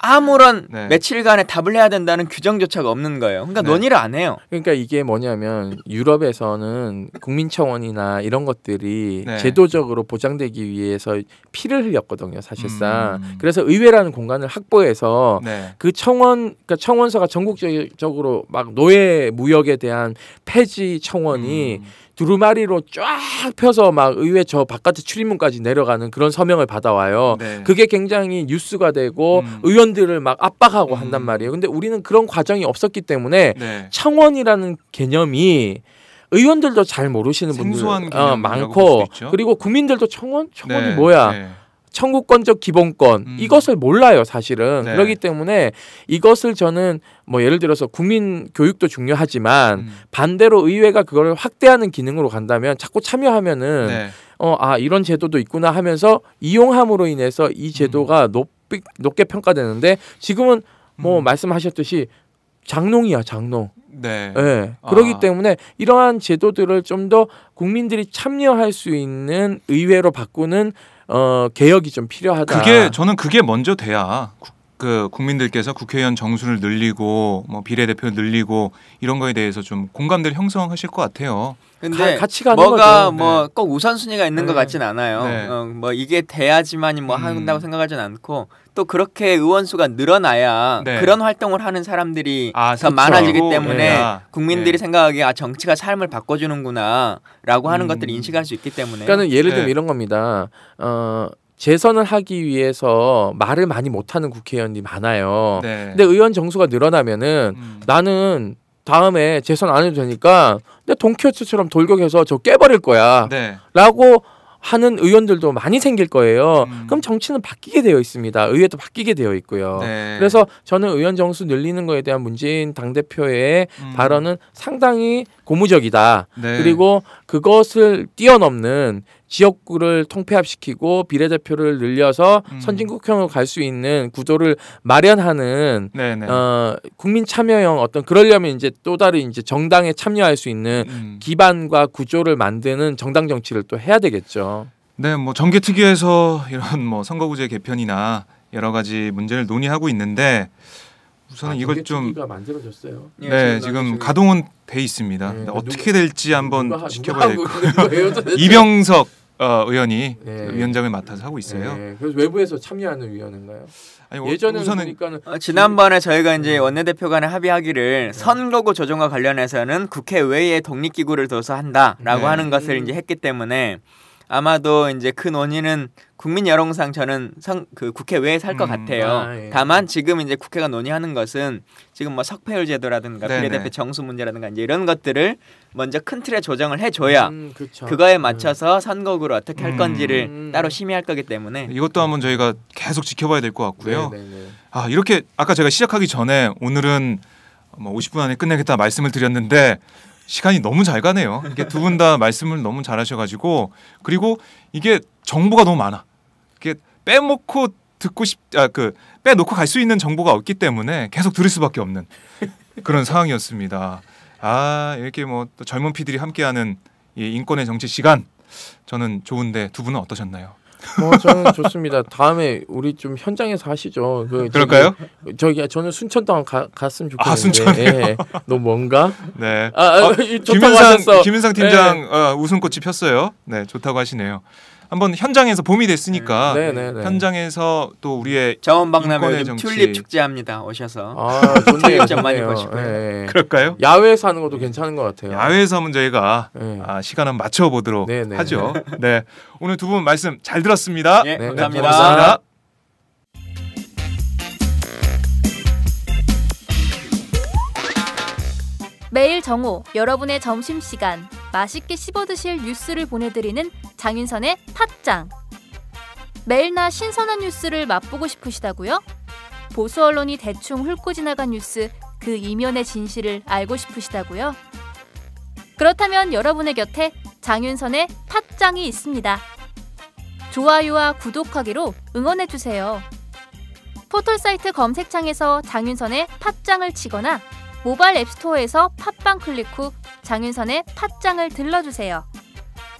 아무런 네. 며칠간의 답을 해야 된다는 규정조차가 없는 거예요. 그러니까 네. 논의를 안 해요. 그러니까 이게 뭐냐면 유럽에서는 국민청원이나 이런 것들이 네. 제도적으로 보장되기 위해서 피를 흘렸거든요, 사실상. 음. 그래서 의회라는 공간을 확보해서 네. 그 그러니까 청원서가 전국적으로 막 노예 무역에 대한 폐지 청원이 두루마리로 쫙 펴서 막 의회 저 바깥에 출입문까지 내려가는 그런 서명을 받아와요. 네. 그게 굉장히 뉴스가 되고 의원들을 막 압박하고 한단 말이에요. 근데 우리는 그런 과정이 없었기 때문에 네. 청원이라는 개념이 의원들도 잘 모르시는 분들 생소한 개념이라고 많고 볼 수 있죠. 그리고 국민들도 청원이 네. 뭐야? 네. 청구권적 기본권 이것을 몰라요, 사실은. 네. 그렇기 때문에 이것을 저는 뭐 예를 들어서 국민 교육도 중요하지만 반대로 의회가 그걸 확대하는 기능으로 간다면 자꾸 참여하면은 네. 이런 제도도 있구나 하면서 이용함으로 인해서 이 제도가 높게 평가되는데 지금은 뭐 말씀하셨듯이 장롱이야, 장롱. 네. 네. 그렇기 때문에 이러한 제도들을 좀 더 국민들이 참여할 수 있는 의회로 바꾸는 개혁이 좀 필요하다. 저는 그게 먼저 돼야 그 국민들께서 국회의원 정수를 늘리고 뭐 비례대표 늘리고 이런 거에 대해서 좀 공감대를 형성하실 것 같아요. 근데 같이 가는 뭐가 거죠. 뭐 꼭 우선순위가 있는 것 네. 같진 않아요. 네. 뭐 이게 돼야지만이 뭐 한다고 생각하진 않고 또 그렇게 의원 수가 늘어나야 네. 그런 활동을 하는 사람들이 더 그렇죠. 많아지기 때문에 네. 국민들이 네. 생각하기에 정치가 삶을 바꿔주는구나라고 하는 것들을 인식할 수 있기 때문에. 그러니까는 예를 들면 네. 이런 겁니다. 재선을 하기 위해서 말을 많이 못하는 국회의원이 많아요. 네. 근데 의원 정수가 늘어나면은 나는 다음에 재선 안 해도 되니까 내 돈키호테처럼 돌격해서 저 깨버릴 거야. 네. 라고 하는 의원들도 많이 생길 거예요. 그럼 정치는 바뀌게 되어 있습니다. 의회도 바뀌게 되어 있고요. 네. 그래서 저는 의원 정수 늘리는 거에 대한 문재인 당대표의 발언은 상당히 고무적이다. 네. 그리고 그것을 뛰어넘는 지역구를 통폐합시키고 비례대표를 늘려서 선진국형으로 갈 수 있는 구도를 마련하는 국민 참여형 어떤 그러려면 이제 또 다른 이제 정당에 참여할 수 있는 기반과 구조를 만드는 정당 정치를 또 해야 되겠죠. 네, 뭐 정개특위에서 이런 뭐 선거구제 개편이나 여러 가지 문제를 논의하고 있는데 우선은 이걸 좀 만들어졌어요. 네, 지금 가동은 돼 있습니다. 네, 어떻게 될지 한번 지켜봐야 될 것 같아요. 이병석 의원이 위원장을 맡아서 하고 있어요. 네, 그래서 외부에서 참여하는 위원회인가요? 아니, 예전에 우선은 지난번에 저희가 이제 원내대표 간에 합의하기를 선거구 조정과 관련해서는 국회외에 독립기구를 둬서 한다라고 하는 것을 이제 했기 때문에 아마도 이제 그 논의는 국민 여론상 저는 그 국회 외에 살 것 같아요. 다만 지금 이제 국회가 논의하는 것은 지금 뭐 석패율 제도라든가 비례대표 정수 문제라든가 이제 이런 것들을 먼저 큰 틀에 조정을 해줘야 그거에 맞춰서 선거구를 어떻게 할 건지를 따로 심의할 거기 때문에 이것도 한번 저희가 계속 지켜봐야 될 것 같고요. 아, 이렇게 아까 제가 시작하기 전에 오늘은 뭐 50분 안에 끝내겠다 말씀을 드렸는데 시간이 너무 잘 가네요. 이게 두 분 다 말씀을 너무 잘하셔가지고 그리고 이게 정보가 너무 많아. 이게 빼놓고 빼놓고 갈 수 있는 정보가 없기 때문에 계속 들을 수밖에 없는 그런 상황이었습니다. 아, 이렇게 뭐 또 젊은 피들이 함께하는 이 인권의 정치 시간 저는 좋은데 두 분은 어떠셨나요? 저는 좋습니다. 다음에 우리 좀 현장에서 하시죠. 그럴까요? 저는 순천도 갔으면 좋겠는데. 아, 순천이요? 너 뭔가? 네. 좋다고 김윤상 팀장 웃음꽃이 폈어요. 네, 좋다고 하시네요. 한번 현장에서 봄이 됐으니까 현장에서 또 우리의 자원박람회 요즘 튤립 축제합니다. 오셔서 좋네요. 좀 많이 보시고요. 네. 그럴까요? 야외에서 하는 것도 괜찮은 것 같아요. 야외에서 한번 저희가 시간 한번 맞춰보도록 하죠. 네, 오늘 두 분 말씀 잘 들었습니다. 네, 감사합니다. 고맙습니다. 매일 정오 여러분의 점심시간 맛있게 씹어드실 뉴스를 보내드리는 장윤선의 팟짱. 매일나 신선한 뉴스를 맛보고 싶으시다고요? 보수 언론이 대충 훑고 지나간 뉴스 그 이면의 진실을 알고 싶으시다고요? 그렇다면 여러분의 곁에 장윤선의 팟짱이 있습니다. 좋아요와 구독하기로 응원해주세요. 포털사이트 검색창에서 장윤선의 팟짱을 치거나 모바일 앱스토어에서 팟빵 클릭 후 장윤선의 팟짱을 들러주세요.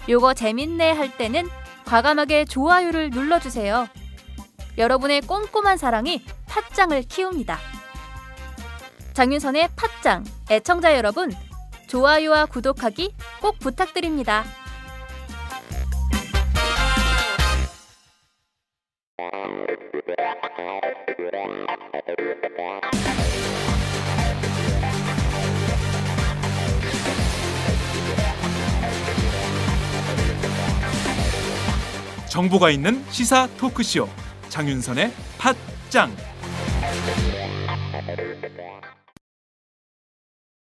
요거 재밌네 할 때는 과감하게 좋아요를 눌러주세요. 여러분의 꼼꼼한 사랑이 팟짱을 키웁니다. 장윤선의 팟짱 애청자 여러분, 좋아요와 구독하기 꼭 부탁드립니다. 정보가 있는 시사 토크쇼 장윤선의 팟짱.